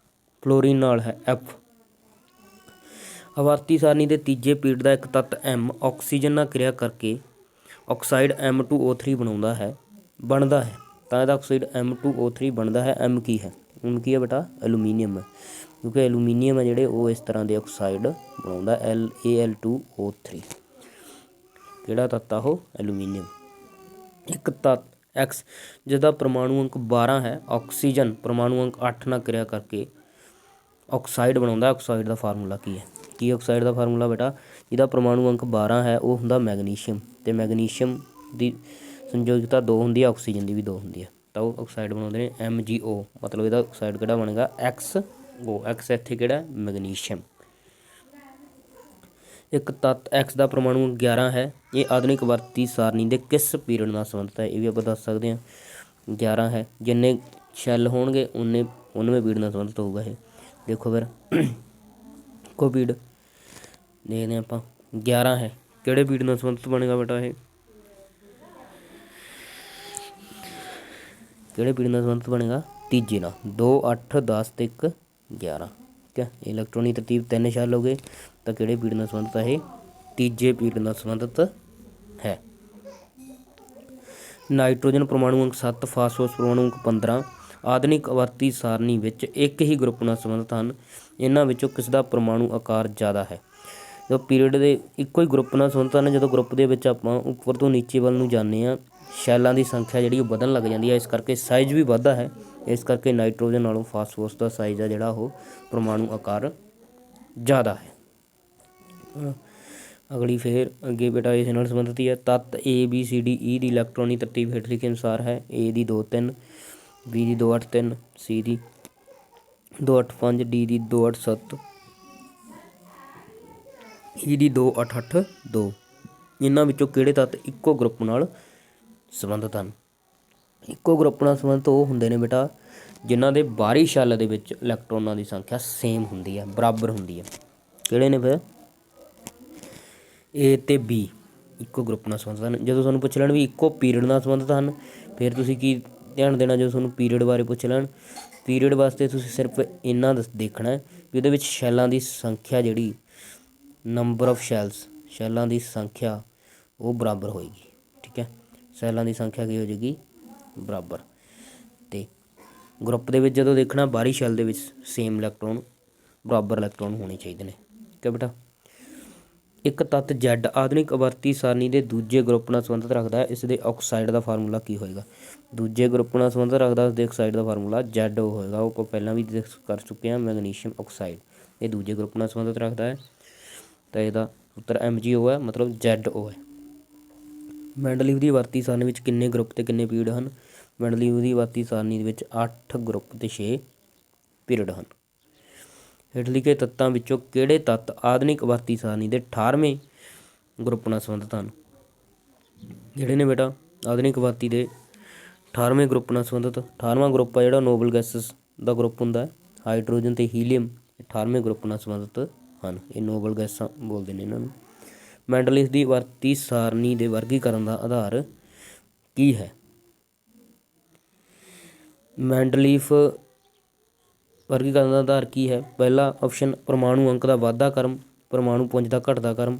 ਫਲੋਰੀਨ ਨਾਲ ਹੈ, F। ਆਵਰਤੀ ਸਾਰਣੀ ਦੇ ਤੀਜੇ ਪੀਰੀਅਡ ਦਾ ਇੱਕ ਤੱਤ M ਆਕਸੀਜਨ ਨਾਲ ਕਿਰਿਆ ਕਰਕੇ ਆਕਸਾਈਡ M2O3 ਬਣਦਾ ਹੈ, ਤਾਂ ਇਹਦਾ ਆਕਸਾਈਡ M2O3 ਬਣਦਾ ਹੈ। M ਕੀ ਹੈ? M ਕੀ ਹੈ ਬੇਟਾ? ਐਲੂਮੀਨੀਅਮ ਹੈ, ਕਿਉਂਕਿ ਐਲੂਮੀਨੀਅਮ ਹੈ ਜਿਹੜੇ ਉਹ ਇਸ ਤਰ੍ਹਾਂ ਦੇ ਆਕਸਾਈਡ ਬਣਾਉਂਦਾ, Al2O3। ਕਿਹੜਾ ਤੱਤ ਆ ਉਹ? ਐਲੂਮੀਨੀਅਮ। ਇੱਕ ਤੱਤ ਐਕਸ ਜਿਸਦਾ ਪਰਮਾਣੂ ਅੰਕ 12 ਹੈ, ਆਕਸੀਜਨ ਪਰਮਾਣੂ ਅੰਕ 8 ਨਾਲ ਕਿਰਿਆ ਕਰਕੇ ਆਕਸਾਈਡ ਬਣਾਉਂਦਾ। ਆਕਸਾਈਡ ਦਾ ਫਾਰਮੂਲਾ ਕੀ ਹੈ? ਕੀ ਆਕਸਾਈਡ ਦਾ ਫਾਰਮੂਲਾ ਬੇਟਾ? ਜਿਹਦਾ ਪਰਮਾਣੂ ਅੰਕ 12 ਹੈ ਉਹ ਹੁੰਦਾ ਮੈਗਨੀਸ਼ੀਅਮ, ਅਤੇ ਮੈਗਨੀਸ਼ੀਅਮ ਦੀ ਸੰਯੋਜਕਤਾ 2 ਹੁੰਦੀ ਹੈ, ਆਕਸੀਜਨ ਦੀ ਵੀ 2 ਹੁੰਦੀ ਹੈ, ਤਾਂ ਉਹ ਆਕਸਾਈਡ ਬਣਾਉਂਦੇ ਨੇ MgO। ਮਤਲਬ ਇਹਦਾ ਆਕਸਾਈਡ ਕਿਹੜਾ ਬਣੇਗਾ? XO। ਐਕਸ ਇੱਥੇ ਕਿਹੜਾ? ਮੈਗਨੀਸ਼ੀਅਮ। ਇੱਕ ਤੱਤ ਐਕਸ ਦਾ ਪਰਮਾਣੂ 11 ਹੈ। ਇਹ ਆਧੁਨਿਕ ਵਰਤੀ ਸਾਰਣੀ ਦੇ ਕਿਸ ਪੀਰੀਅਡ ਨਾਲ ਸੰਬੰਧਿਤ ਹੈ? ਇਹ ਵੀ ਆਪਾਂ ਦੱਸ ਸਕਦੇ ਹਾਂ। 11 ਹੈ, ਜਿੰਨੇ ਸ਼ੈੱਲ ਹੋਣਗੇ ਉਨੇ 19ਵੇਂ ਪੀਰੀਅਡ ਨਾਲ ਸੰਬੰਧਿਤ ਹੋਊਗਾ ਇਹ। ਦੇਖੋ ਫਿਰ ਇੱਕੋ ਪੀਰੀਅਡ ਦੇਖਦੇ ਹਾਂ ਆਪਾਂ। 11 ਹੈ, ਕਿਹੜੇ ਪੀਰੀਅਡ ਨਾਲ ਸੰਬੰਧਿਤ ਬਣੇਗਾ ਬੇਟਾ ਇਹ? ਕਿਹੜੇ ਪੀਰੀਅਡ ਨਾਲ ਸੰਬੰਧਿਤ ਬਣੇਗਾ? ਤੀਜੇ ਨਾਲ। 2 8 10 ਤੇ 1 11। ਠੀਕ ਹੈ, ਇਲੈਕਟ੍ਰੋਨਿਕ ਤਰਤੀਬ 3 ਸ਼ੈੱਲ ਹੋ ਗਏ, ਤਾਂ ਕਿਹੜੇ ਪੀਰੀਅਡ ਨਾਲ ਸੰਬੰਧਿਤ ਹੈ ਇਹ? ਤੀਜੇ ਪੀਰੀਅਡ ਨਾਲ ਸੰਬੰਧਿਤ ਹੈ। ਨਾਈਟ੍ਰੋਜਨ ਪਰਮਾਣੂ ਅੰਕ 7, ਫਾਸਫੋਰਸ ਪਰਮਾਣੂ ਅੰਕ 15 ਆਧੁਨਿਕ ਆਵਰਤੀ ਸਾਰਣੀ ਵਿੱਚ ਇੱਕ ਹੀ ਗਰੁੱਪ ਨਾਲ ਸੰਬੰਧਿਤ ਹਨ। ਇਹਨਾਂ ਵਿੱਚੋਂ ਕਿਸ ਦਾ ਪਰਮਾਣੂ ਆਕਾਰ ਜ਼ਿਆਦਾ ਹੈ? ਜਦੋਂ ਪੀਰੀਅਡ ਦੇ ਇੱਕੋ ਹੀ ਗਰੁੱਪ ਨਾਲ ਸੰਬੰਧਿਤ ਹਨ, ਜਦੋਂ ਗਰੁੱਪ ਦੇ ਵਿੱਚ ਆਪਾਂ ਉੱਪਰ ਤੋਂ ਨੀਚੇ ਵੱਲ ਨੂੰ ਜਾਂਦੇ ਹਾਂ, ਸ਼ੈਲਾਂ ਦੀ ਸੰਖਿਆ ਜਿਹੜੀ ਉਹ ਵਧਣ ਲੱਗ ਜਾਂਦੀ ਹੈ, ਇਸ ਕਰਕੇ ਸਾਈਜ਼ ਵੀ ਵੱਧਦਾ ਹੈ। ਇਸ ਕਰਕੇ ਨਾਈਟ੍ਰੋਜਨ ਨਾਲੋਂ ਫਾਸਫੋਰਸ ਦਾ ਸਾਈਜ਼ ਆ ਜਿਹੜਾ ਉਹ ਪਰਮਾਣੂ ਆਕਾਰ ਜ਼ਿਆਦਾ ਹੈ। ਅਗਲੀ ਫਿਰ ਅੱਗੇ ਬੇਟਾ ਇਸ ਨਾਲ ਸੰਬੰਧਿਤ ਹੀ ਹੈ। ਤੱਤ ABCDE ਦੀ ਇਲੈਕਟ੍ਰੋਨਿਕ ਤਰਤੀਬ ਹੇਠ ਲਿਖੇ ਅਨੁਸਾਰ ਹੈ। A the 2 3, B the 2 8 3, C the 2 8 5, D the 2 8 7, E ਦੀ 2 8 8 2। ਇਹਨਾਂ ਵਿੱਚੋਂ ਕਿਹੜੇ ਤੱਤ ਇੱਕੋ ਗਰੁੱਪ ਨਾਲ ਸੰਬੰਧਿਤ ਹਨ? ਇੱਕੋ ਗਰੁੱਪ ਨਾਲ ਸੰਬੰਧਿਤ ਉਹ ਹੁੰਦੇ ਨੇ ਬੇਟਾ ਜਿਨ੍ਹਾਂ ਦੇ ਬਾਹਰੀ ਸ਼ੈੱਲ ਦੇ ਵਿੱਚ ਇਲੈਕਟ੍ਰੋਨਾਂ ਦੀ ਸੰਖਿਆ ਸੇਮ ਹੁੰਦੀ ਹੈ, ਬਰਾਬਰ ਹੁੰਦੀ ਹੈ। ਕਿਹੜੇ ਨੇ ਫਿਰ? A ਅਤੇ B ਇੱਕੋ ਗਰੁੱਪ ਨਾਲ ਸੰਬੰਧਿਤ ਹਨ। ਜਦੋਂ ਤੁਹਾਨੂੰ ਪੁੱਛ ਲੈਣ ਵੀ ਇੱਕੋ ਪੀਰੀਅਡ ਨਾਲ ਸੰਬੰਧਿਤ ਹਨ, ਫਿਰ ਤੁਸੀਂ ਕੀ ਧਿਆਨ ਦੇਣਾ? ਜਦੋਂ ਤੁਹਾਨੂੰ ਪੀਰੀਅਡ ਬਾਰੇ ਪੁੱਛ ਲੈਣ, ਪੀਰੀਅਡ ਵਾਸਤੇ ਤੁਸੀਂ ਸਿਰਫ ਇੰਨਾ ਦੇਖਣਾ ਵੀ ਉਹਦੇ ਵਿੱਚ ਸ਼ੈੱਲਾਂ ਦੀ ਸੰਖਿਆ ਜਿਹੜੀ ਨੰਬਰ ਆਫ ਸ਼ੈੱਲਾਂ ਦੀ ਸੰਖਿਆ ਉਹ ਬਰਾਬਰ ਹੋਏਗੀ। ਠੀਕ ਹੈ, ਸ਼ੈੱਲਾਂ ਦੀ ਸੰਖਿਆ ਕੀ ਹੋ ਜਾਏਗੀ? ਬਰਾਬਰ। ਅਤੇ ਗਰੁੱਪ ਦੇ ਵਿੱਚ ਜਦੋਂ ਦੇਖਣਾ ਬਾਹਰੀ ਸ਼ੈੱਲ ਦੇ ਵਿੱਚ ਸੇਮ ਇਲੈਕਟ੍ਰੋਨ, ਬਰਾਬਰ ਇਲੈਕਟ੍ਰੋਨ ਹੋਣੇ ਚਾਹੀਦੇ ਨੇ। ਠੀਕ ਹੈ ਬੇਟਾ। ਇੱਕ ਤੱਤ Z ਆਧੁਨਿਕ ਆਵਰਤੀ ਸਾਰਣੀ ਦੇ ਦੂਜੇ ਗਰੁੱਪ ਨਾਲ ਸੰਬੰਧਿਤ ਰੱਖਦਾ ਹੈ। ਇਸ ਦੇ ਆਕਸਾਈਡ ਦਾ ਫਾਰਮੂਲਾ ਕੀ ਹੋਏਗਾ? ਦੂਜੇ ਗਰੁੱਪ ਨਾਲ ਸੰਬੰਧਿਤ ਰੱਖਦਾ ਉਸ ਦੇ ਆਕਸਾਈਡ ਦਾ ਫਾਰਮੂਲਾ Z ਹੋਏਗਾ। ਉਹ ਆਪਾਂ ਪਹਿਲਾਂ ਵੀ ਡਿਸਕਸ ਕਰ ਚੁੱਕੇ ਹਾਂ। ਮੈਗਨੀਸ਼ੀਅਮ ਆਕਸਾਈਡ ਇਹ ਦੂਜੇ ਗਰੁੱਪ ਨਾਲ ਸੰਬੰਧਿਤ ਰੱਖਦਾ ਹੈ, ਤਾਂ ਇਹਦਾ ਉੱਤਰ MgO ਹੈ, ਮਤਲਬ ZO ਹੈ। ਮੈਂਡਲੀਵ ਦੀ ਆਵਰਤੀ ਸਾਰਣੀ ਵਿੱਚ ਕਿੰਨੇ ਗਰੁੱਪ ਅਤੇ ਕਿੰਨੇ ਪੀਰੀਅਡ ਹਨ? ਮੈਂਡਲੀਵ ਦੀ ਆਵਰਤੀ ਸਾਰਣੀ ਦੇ ਵਿੱਚ 8 ਗਰੁੱਪ ਅਤੇ 6 ਪੀਰੀਅਡ ਹਨ। ਹੇਠ ਲਿਖੇ ਤੱਤਾਂ ਵਿੱਚੋਂ ਕਿਹੜੇ ਤੱਤ ਆਧੁਨਿਕ ਆਵਰਤੀ ਸਾਰਣੀ ਦੇ 18ਵੇਂ ਗਰੁੱਪ ਨਾਲ ਸੰਬੰਧਿਤ ਹਨ? ਜਿਹੜੇ ਨੇ ਬੇਟਾ ਆਧੁਨਿਕ ਆਵਰਤੀ ਦੇ 18ਵੇਂ ਗਰੁੱਪ ਨਾਲ ਸੰਬੰਧਿਤ। 18ਵਾਂ ਗਰੁੱਪ ਆ ਜਿਹੜਾ ਨੋਬਲ ਗੈਸਸ ਦਾ ਗਰੁੱਪ ਹੁੰਦਾ। ਹਾਈਡਰੋਜਨ ਅਤੇ ਹੀਲੀਅਮ 18ਵੇਂ ਗਰੁੱਪ ਨਾਲ ਸੰਬੰਧਿਤ ਹਨ। ਇਹ ਨੋਬਲ ਗੈਸਾਂ ਬੋਲਦੇ ਨੇ ਇਹਨਾਂ ਨੂੰ। ਮੈਂਡਲੀਵ ਦੀ ਆਵਰਤੀ ਸਾਰਣੀ ਦੇ ਵਰਗੀਕਰਨ ਦਾ ਆਧਾਰ ਕੀ ਹੈ? ਮੈਂਡਲੀਵ ਵਰਗੀਕਰਨ ਦਾ ਆਧਾਰ ਕੀ ਹੈ? ਪਹਿਲਾ ਆਪਸ਼ਨ ਪਰਮਾਣੂ ਅੰਕ ਦਾ ਵਾਧਾ ਕਰਮ, ਪਰਮਾਣੂ ਪੁੰਜ ਦਾ ਘਟਦਾ ਕਰਮ,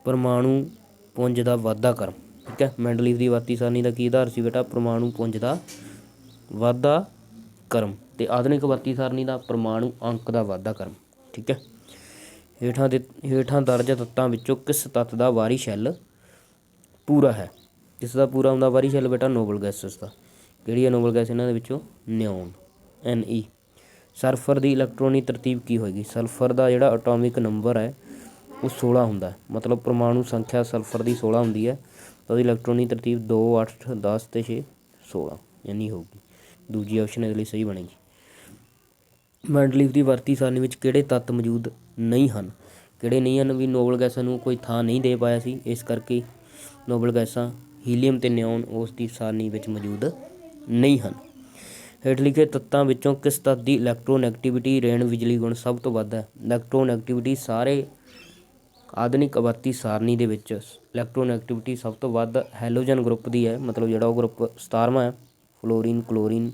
ਪਰਮਾਣੂ ਪੁੰਜ ਦਾ ਵਾਧਾ ਕਰਮ। ਠੀਕ ਹੈ, ਮੈਂਡਲੀਵ ਦੀ ਆਵਰਤੀ ਸਾਰਣੀ ਦਾ ਕੀ ਆਧਾਰ ਸੀ ਬੇਟਾ? ਪਰਮਾਣੂ ਪੁੰਜ ਦਾ ਵਾਧਾ ਕਰਮ। ਅਤੇ ਆਧੁਨਿਕ ਆਵਰਤੀ ਸਾਰਣੀ ਦਾ ਪਰਮਾਣੂ ਅੰਕ ਦਾ ਵਾਧਾ ਕਰਮ। ਠੀਕ ਹੈ, ਹੇਠਾਂ ਦਰਜ ਤੱਤਾਂ ਵਿੱਚੋਂ ਕਿਸ ਤੱਤ ਦਾ ਬਾਹਰੀ ਸ਼ੈੱਲ ਪੂਰਾ ਹੈ? ਕਿਸ ਦਾ ਪੂਰਾ ਹੁੰਦਾ ਬਾਹਰੀ ਸ਼ੈੱਲ ਬੇਟਾ? ਨੋਬਲ ਗੈਸਸ ਦਾ। ਕਿਹੜੀ ਹੈ ਨੋਬਲ ਗੈਸ ਇਹਨਾਂ ਦੇ ਵਿੱਚੋਂ? Neon, Ne। ਸਲਫਰ ਦੀ ਇਲੈਕਟ੍ਰੋਨਿਕ ਤਰਤੀਬ ਕੀ ਹੋਏਗੀ? ਸਲਫਰ ਦਾ ਜਿਹੜਾ ਐਟੋਮਿਕ ਨੰਬਰ ਹੈ ਉਹ 16 ਹੁੰਦਾ, ਮਤਲਬ ਪਰਮਾਣੂ ਸੰਖਿਆ ਸਲਫਰ ਦੀ 16 ਹੁੰਦੀ ਹੈ, ਤਾਂ ਉਹਦੀ ਇਲੈਕਟ੍ਰੋਨਿਕ ਤਰਤੀਬ 2 8 10 ਅਤੇ 6 16 ਇੰਨੀ ਹੋਊਗੀ। ਦੂਜੀ ਆਪਸ਼ਨ ਇਹਦੇ ਲਈ ਸਹੀ ਬਣੇਗੀ। ਮੈਂਡਲੀਵ ਦੀ ਆਵਰਤੀ ਸਾਰਣੀ ਵਿੱਚ ਕਿਹੜੇ ਤੱਤ ਮੌਜੂਦ ਨਹੀਂ ਹਨ? ਕਿਹੜੇ ਨਹੀਂ ਹਨ? ਵੀ ਨੋਬਲ ਗੈਸਾਂ ਨੂੰ ਕੋਈ ਥਾਂ ਨਹੀਂ ਦੇ ਪਾਇਆ ਸੀ, ਇਸ ਕਰਕੇ ਨੋਬਲ ਗੈਸਾਂ ਹੀਲੀਅਮ ਅਤੇ ਨਿਓਨ ਉਸ ਦੀ ਸਾਰਣੀ ਵਿੱਚ ਮੌਜੂਦ ਨਹੀਂ ਹਨ। ਹੇਠ ਲਿਖੇ ਤੱਤਾਂ ਵਿੱਚੋਂ ਕਿਸ ਤੱਤ ਦੀ ਇਲੈਕਟ੍ਰੋਨੈਗੇਟਿਵਿਟੀ ਰੇਣ ਬਿਜਲੀ ਗੁਣ ਸਭ ਤੋਂ ਵੱਧ ਹੈ? ਇਲੈਕਟ੍ਰੋਨੈਗੇਟਿਵਿਟੀ ਸਾਰੇ ਆਧੁਨਿਕ ਆਵਰਤੀ ਸਾਰਣੀ ਦੇ ਵਿੱਚ ਇਲੈਕਟ੍ਰੋਨੈਗੇਟਿਵਿਟੀ ਸਭ ਤੋਂ ਵੱਧ ਹੈਲੋਜਨ ਗਰੁੱਪ ਦੀ ਹੈ, ਮਤਲਬ ਜਿਹੜਾ ਉਹ ਗਰੁੱਪ 17ਵਾਂ ਹੈ, ਫਲੋਰੀਨ, ਕਲੋਰੀਨ,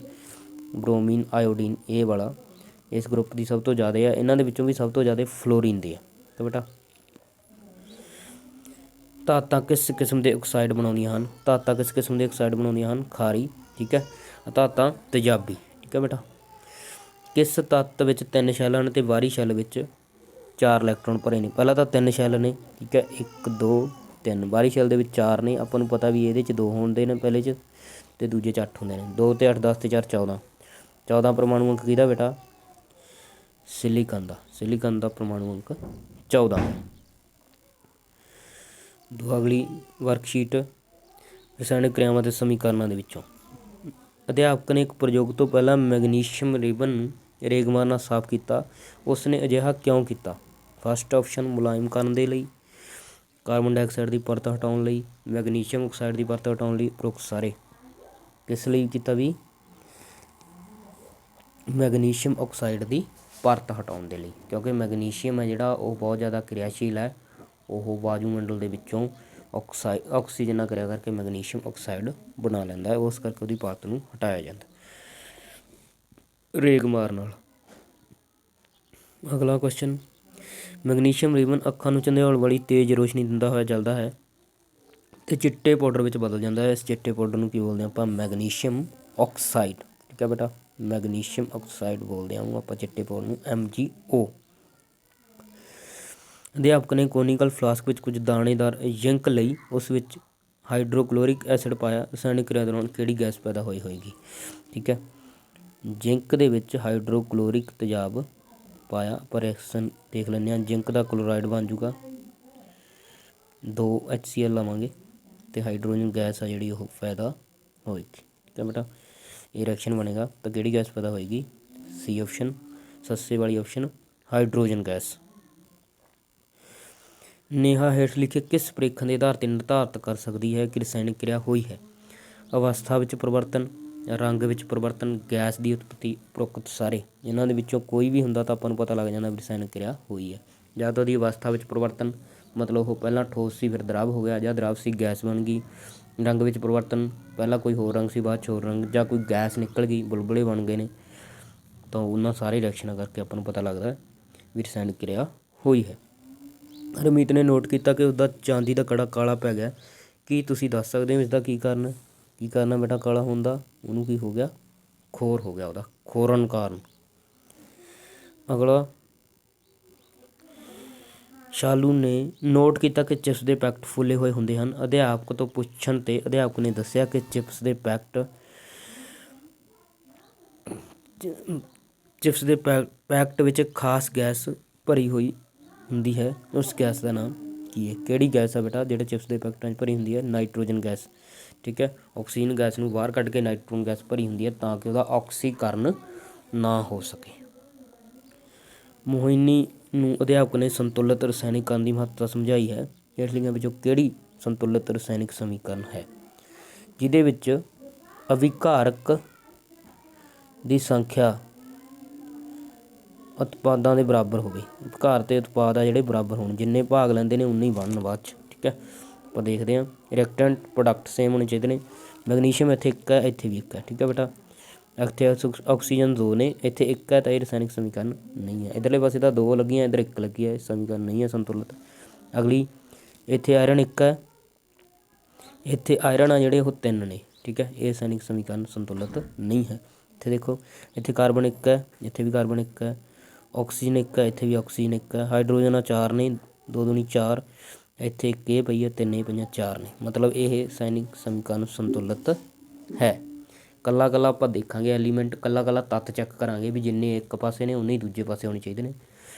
ਬ੍ਰੋਮੀਨ, ਆਇਓਡੀਨ, ਇਹ ਵਾਲਾ ਇਸ ਗਰੁੱਪ ਦੀ ਸਭ ਤੋਂ ਜ਼ਿਆਦਾ ਹੈ। ਇਹਨਾਂ ਦੇ ਵਿੱਚੋਂ ਵੀ ਸਭ ਤੋਂ ਜ਼ਿਆਦਾ ਫਲੋਰੀਨ ਦੀ ਹੈ। ਤਾਂ ਬੇਟਾ ਧਾਤਾਂ ਕਿਸ ਕਿਸਮ ਦੇ ਆਕਸਾਈਡ ਬਣਾਉਂਦੀਆਂ ਹਨ? ਧਾਤਾਂ ਕਿਸ ਕਿਸਮ ਦੇ ਆਕਸਾਈਡ ਬਣਾਉਂਦੀਆਂ ਹਨ? ਖਾਰੀ। ਠੀਕ ਹੈ, ਧਾਤਾਂ ਤੇਜ਼ਾਬੀ। ਠੀਕ ਹੈ ਬੇਟਾ। ਕਿਸ ਤੱਤ ਵਿੱਚ 3 ਸ਼ੈੱਲ ਹਨ ਅਤੇ ਬਾਹਰੀ ਸ਼ੈੱਲ ਵਿੱਚ 4 ਇਲੈਕਟ੍ਰੋਨ ਭਰੇ ਨੇ? ਪਹਿਲਾਂ ਤਾਂ 3 ਸ਼ੈੱਲ ਨੇ। ਠੀਕ ਹੈ, 1 2 3 ਬਾਹਰੀ ਸ਼ੈੱਲ ਦੇ ਵਿੱਚ 4 ਨੇ। ਆਪਾਂ ਨੂੰ ਪਤਾ ਵੀ ਇਹਦੇ 'ਚ 2 ਹੁੰਦੇ ਨੇ ਪਹਿਲੇ 'ਚ ਅਤੇ ਦੂਜੇ 'ਚ 8 ਹੁੰਦੇ ਨੇ। 2 ਅਤੇ 8 10 ਅਤੇ 4 14। 14 ਪਰਮਾਣੂ ਅੰਕ ਕਿਹਦਾ ਬੇਟਾ? ਸਿਲੀਕਨ ਦਾ। ਸਿਲੀਕਨ ਦਾ ਪਰਮਾਣੂ ਅੰਕ 14 ਹੈ। ਅਗਲੀ ਵਰਕਸ਼ੀਟ ਰਸਾਇਣਕ ਕਿਰਿਆਵਾਂ ਅਤੇ ਸਮੀਕਰਨਾਂ ਦੇ ਵਿੱਚੋਂ ਅਧਿਆਪਕ ਨੇ ਇੱਕ ਪ੍ਰਯੋਗ ਤੋਂ ਪਹਿਲਾਂ ਮੈਗਨੀਸ਼ੀਅਮ ਰਿਬਨ ਨੂੰ ਰੇਗਮਾਰ ਨਾਲ ਸਾਫ਼ ਕੀਤਾ। ਉਸ ਨੇ ਅਜਿਹਾ ਕਿਉਂ ਕੀਤਾ? ਫਸਟ ਆਪਸ਼ਨ ਮੁਲਾਇਮ ਕਰਨ ਦੇ ਲਈ, ਕਾਰਬਨ ਡਾਈਆਕਸਾਈਡ ਦੀ ਪਰਤ ਹਟਾਉਣ ਲਈ, ਮੈਗਨੀਸ਼ੀਅਮ ਆਕਸਾਈਡ ਦੀ ਪਰਤ ਹਟਾਉਣ ਲਈ, ਉਪਰੋਕਤ ਸਾਰੇ। ਕਿਸ ਲਈ ਕੀਤਾ ਵੀ? ਮੈਗਨੀਸ਼ੀਅਮ ਆਕਸਾਈਡ ਦੀ ਪਰਤ ਹਟਾਉਣ ਦੇ ਲਈ, ਕਿਉਂਕਿ ਮੈਗਨੀਸ਼ੀਅਮ ਹੈ ਜਿਹੜਾ ਉਹ ਬਹੁਤ ਜ਼ਿਆਦਾ ਕਿਰਿਆਸ਼ੀਲ ਹੈ। ਉਹ ਵਾਯੂਮੰਡਲ ਦੇ ਵਿੱਚੋਂ ਆਕਸੀਜਨ ਨਾਲ ਕਿਰਿਆ ਕਰਕੇ ਮੈਗਨੀਸ਼ੀਅਮ ਆਕਸਾਈਡ ਬਣਾ ਲੈਂਦਾ ਹੈ। ਉਸ ਕਰਕੇ ਉਹਦੀ ਪਰਤ ਨੂੰ ਹਟਾਇਆ ਜਾਂਦਾ ਰੇਗਮਾਰ ਨਾਲ। ਅਗਲਾ ਕੁਐਸਚਨ, ਮੈਗਨੀਸ਼ੀਅਮ ਰਿਬਨ ਅੱਖਾਂ ਨੂੰ ਝੰਡਿਆਉਣ ਵਾਲੀ ਤੇਜ਼ ਰੋਸ਼ਨੀ ਦਿੰਦਾ ਹੋਇਆ ਜਲਦਾ ਹੈ ਅਤੇ ਚਿੱਟੇ ਪਾਊਡਰ ਵਿੱਚ ਬਦਲ ਜਾਂਦਾ ਹੈ। ਇਸ ਚਿੱਟੇ ਪਾਊਡਰ ਨੂੰ ਕੀ ਬੋਲਦੇ ਹਾਂ ਆਪਾਂ? Magnesium oxide. ਠੀਕ ਹੈ ਬੇਟਾ, ਮੈਗਨੀਸ਼ੀਅਮ ਆਕਸਾਈਡ ਬੋਲਦੇ ਹਾਂ ਉਹਨੂੰ ਆਪਾਂ ਚਿੱਟੇ ਪਾਊਡਰ ਨੂੰ, MgO। ਅਧਿਆਪਕ ਨੇ ਕੋਨੀਕਲ ਫਲਾਸਕ ਵਿੱਚ ਕੁਝ ਦਾਣੇਦਾਰ ਜ਼ਿੰਕ ਲਈ ਉਸ ਵਿੱਚ ਹਾਈਡਰੋਕਲੋਰਿਕ ਐਸਿਡ ਪਾਇਆ। ਰਸਾਇਣਕ ਕਿਰਿਆ ਦੌਰਾਨ ਕਿਹੜੀ ਗੈਸ ਪੈਦਾ ਹੋਈ ਹੋਏਗੀ? ਠੀਕ ਹੈ, ਜ਼ਿੰਕ ਦੇ ਵਿੱਚ ਹਾਈਡਰੋਕਲੋਰਿਕ ਤੇਜ਼ਾਬ ਪਾਇਆ। ਆਪਾਂ ਰਿਐਕਸ਼ਨ ਦੇਖ ਲੈਂਦੇ ਹਾਂ। ਜ਼ਿੰਕ ਦਾ ਕਲੋਰਾਈਡ ਬਣ ਜੂਗਾ, 2 HCl ਲਵਾਂਗੇ ਅਤੇ ਹਾਈਡਰੋਜਨ ਗੈਸ ਆ ਜਿਹੜੀ ਉਹ ਪੈਦਾ ਹੋਏਗੀ। ਠੀਕ ਹੈ ਬੇਟਾ, ਇਹ ਰਿਐਕਸ਼ਨ ਬਣੇਗਾ ਤਾਂ ਕਿਹੜੀ ਗੈਸ ਪੈਦਾ ਹੋਏਗੀ? C ਆਪਸ਼ਨ, ਸੱਸੇ ਵਾਲੀ ਆਪਸ਼ਨ, ਹਾਈਡਰੋਜਨ ਗੈਸ। ਨੇਹਾ ਹੇਠ ਲਿਖੇ ਕਿਸ ਪ੍ਰੀਖਣ ਦੇ ਆਧਾਰ 'ਤੇ ਨਿਰਧਾਰਤ ਕਰ ਸਕਦੀ ਹੈ ਕਿ ਰਸਾਇਣਕ ਕਿਰਿਆ ਹੋਈ ਹੈ? ਅਵਸਥਾ ਵਿੱਚ ਪਰਿਵਰਤਨ, ਰੰਗ ਵਿੱਚ ਪਰਿਵਰਤਨ, ਗੈਸ ਦੀ ਉਤਪਤੀ, ਉਪਰੋਕਤ ਸਾਰੇ। ਇਹਨਾਂ ਦੇ ਵਿੱਚੋਂ ਕੋਈ ਵੀ ਹੁੰਦਾ ਤਾਂ ਆਪਾਂ ਨੂੰ ਪਤਾ ਲੱਗ ਜਾਂਦਾ ਵੀ ਰਸਾਇਣਕ ਕਿਰਿਆ ਹੋਈ ਹੈ। ਜਾਂ ਤਾਂ ਉਹਦੀ ਅਵਸਥਾ ਵਿੱਚ ਪਰਿਵਰਤਨ, ਮਤਲਬ ਉਹ ਪਹਿਲਾਂ ਠੋਸ ਸੀ ਫਿਰ ਦ੍ਰਵ ਹੋ ਗਿਆ, ਜਾਂ ਦ੍ਰਵ ਸੀ ਗੈਸ ਬਣ ਗਈ। ਰੰਗ ਵਿੱਚ ਪਰਿਵਰਤਨ, ਪਹਿਲਾਂ ਕੋਈ ਹੋਰ ਰੰਗ ਸੀ ਬਾਅਦ 'ਚ ਹੋਰ ਰੰਗ, ਜਾਂ ਕੋਈ ਗੈਸ ਨਿਕਲ ਗਈ, ਬੁਲਬੁਲੇ ਬਣ ਗਏ ਨੇ। ਤਾਂ ਉਹਨਾਂ ਸਾਰੇ ਰਿਐਕਸ਼ਨਾਂ ਕਰਕੇ ਆਪਾਂ ਨੂੰ ਪਤਾ ਲੱਗਦਾ ਵੀ ਰਸਾਇਣਕ ਕਿਰਿਆ ਹੋਈ ਹੈ। ਹਰਮੀਤ ਨੇ ਨੋਟ ਕੀਤਾ ਕਿ ਉਸਦਾ ਚਾਂਦੀ ਦਾ ਕੜਾ ਕਾਲਾ ਪੈ ਗਿਆ। ਕੀ ਤੁਸੀਂ ਦੱਸ ਸਕਦੇ ਹੋ ਇਸਦਾ ਕੀ ਕਾਰਨ? ਕੀ ਕਾਰਨ ਬੇਟਾ ਕਾਲਾ ਹੋਣ ਦਾ? ਉਹਨੂੰ ਕੀ ਹੋ ਗਿਆ? ਖੋਰ ਹੋ ਗਿਆ, ਉਹਦਾ ਖੋਰਨ ਕਾਰਨ। ਅਗਲਾ, ਸ਼ਾਲੂ ਨੇ ਨੋਟ ਕੀਤਾ ਕਿ ਚਿਪਸ ਦੇ ਪੈਕਟ ਫੁੱਲੇ ਹੋਏ ਹੁੰਦੇ ਹਨ। ਅਧਿਆਪਕ ਤੋਂ ਪੁੱਛਣ 'ਤੇ ਅਧਿਆਪਕ ਨੇ ਦੱਸਿਆ ਕਿ ਚਿਪਸ ਦੇ ਪੈਕਟ ਵਿੱਚ ਖਾਸ ਗੈਸ ਭਰੀ ਹੋਈ ਹੁੰਦੀ ਹੈ। ਉਸ ਗੈਸ ਦਾ ਨਾਮ ਕੀ ਹੈ? ਕਿਹੜੀ ਗੈਸ ਆ ਬੇਟਾ ਜਿਹੜੇ ਚਿਪਸ ਦੇ ਪੈਕਟਾਂ 'ਚ ਭਰੀ ਹੁੰਦੀ ਹੈ? Nitrogen gas. ਠੀਕ ਹੈ, ਆਕਸੀਜਨ ਗੈਸ ਨੂੰ ਬਾਹਰ ਕੱਢ ਕੇ ਨਾਈਟ੍ਰੋਜਨ ਗੈਸ ਭਰੀ ਹੁੰਦੀ ਹੈ ਤਾਂ ਕਿ ਉਹਦਾ ਆਕਸੀਕਰਨ ਨਾ ਹੋ ਸਕੇ। ਮੋਹਿਨੀ ਨੂੰ ਅਧਿਆਪਕ ਨੇ ਸੰਤੁਲਿਤ ਰਸਾਇਣਿਕਰਨ ਦੀ ਮਹੱਤਤਾ ਸਮਝਾਈ ਹੈ। ਹੇਠ ਲਿਖਿਆਂ ਵਿੱਚੋਂ ਕਿਹੜੀ ਸੰਤੁਲਿਤ ਰਸਾਇਣਿਕ ਸਮੀਕਰਨ ਹੈ ਜਿਹਦੇ ਵਿੱਚ ਅਭਿਕਾਰਕ ਦੀ ਸੰਖਿਆ ਉਤਪਾਦਾਂ ਦੇ ਬਰਾਬਰ ਹੋਵੇ? ਅਭਿਕਾਰ ਅਤੇ ਉਤਪਾਦ ਆ ਜਿਹੜੇ ਬਰਾਬਰ ਹੋਣ, ਜਿੰਨੇ ਭਾਗ ਲੈਂਦੇ ਨੇ ਉਨੇ ਹੀ ਬਣਨ ਬਾਅਦ 'ਚ। ਠੀਕ ਹੈ, ਆਪਾਂ ਦੇਖਦੇ ਹਾਂ। ਰਿਐਕਟੈਂਟ ਪ੍ਰੋਡਕਟ ਸੇਮ ਹੋਣੇ ਚਾਹੀਦੇ ਨੇ। ਮੈਗਨੀਸ਼ੀਅਮ ਇੱਥੇ 1 ਹੈ, ਇੱਥੇ ਵੀ 1 ਹੈ। ਠੀਕ ਹੈ ਬੇਟਾ, ਇੱਥੇ ਆਕਸੀਜਨ 2 ਨੇ, ਇੱਥੇ 1 ਹੈ ਤਾਂ ਇਹ ਰਸਾਇਣਿਕ ਸਮੀਕਰਨ ਨਹੀਂ ਹੈ। ਇੱਧਰਲੇ ਪਾਸੇ ਤਾਂ 2 ਲੱਗੀਆਂ, ਇੱਧਰ 1 ਲੱਗੀ ਹੈ, ਸਮੀਕਰਨ ਨਹੀਂ ਹੈ ਸੰਤੁਲਿਤ। ਅਗਲੀ, ਇੱਥੇ ਆਇਰਨ 1 ਹੈ, ਇੱਥੇ ਆਇਰਨ ਆ ਜਿਹੜੇ ਉਹ 3 ਨੇ। ਠੀਕ ਹੈ, ਇਹ ਰਸਾਇਣਿਕ ਸਮੀਕਰਨ ਸੰਤੁਲਿਤ ਨਹੀਂ ਹੈ। ਇੱਥੇ ਦੇਖੋ, ਇੱਥੇ ਕਾਰਬਨ 1 ਹੈ, ਇੱਥੇ ਵੀ ਕਾਰਬਨ 1 ਹੈ, ਆਕਸੀਜਨ 1 ਹੈ, ਇੱਥੇ ਵੀ ਆਕਸੀਜਨ 1 ਹੈ, ਹਾਈਡਰੋਜਨ 4 ਨੇ, 2 ਦੂਣੀ 4, ਇੱਥੇ 1 ਇਹ ਪਈ ਹੈ, 3 ਇਹ ਪਈਆਂ, 4 ਨੇ। ਮਤਲਬ ਇਹ ਰਸਾਇਣਿਕ ਸਮੀਕਰਨ ਸੰਤੁਲਿਤ ਹੈ। ਕੱਲਾ ਕੱਲਾ ਆਪਾਂ ਦੇਖਾਂਗੇ ਐਲੀਮੈਂਟ, ਕੱਲਾ ਕੱਲਾ ਤੱਤ ਚੈੱਕ ਕਰਾਂਗੇ ਵੀ ਜਿੰਨੇ ਇੱਕ ਪਾਸੇ ਨੇ ਉਨੇ ਹੀ ਦੂਜੇ ਪਾਸੇ ਹੋਣੇ ਚਾਹੀਦੇ ਨੇ।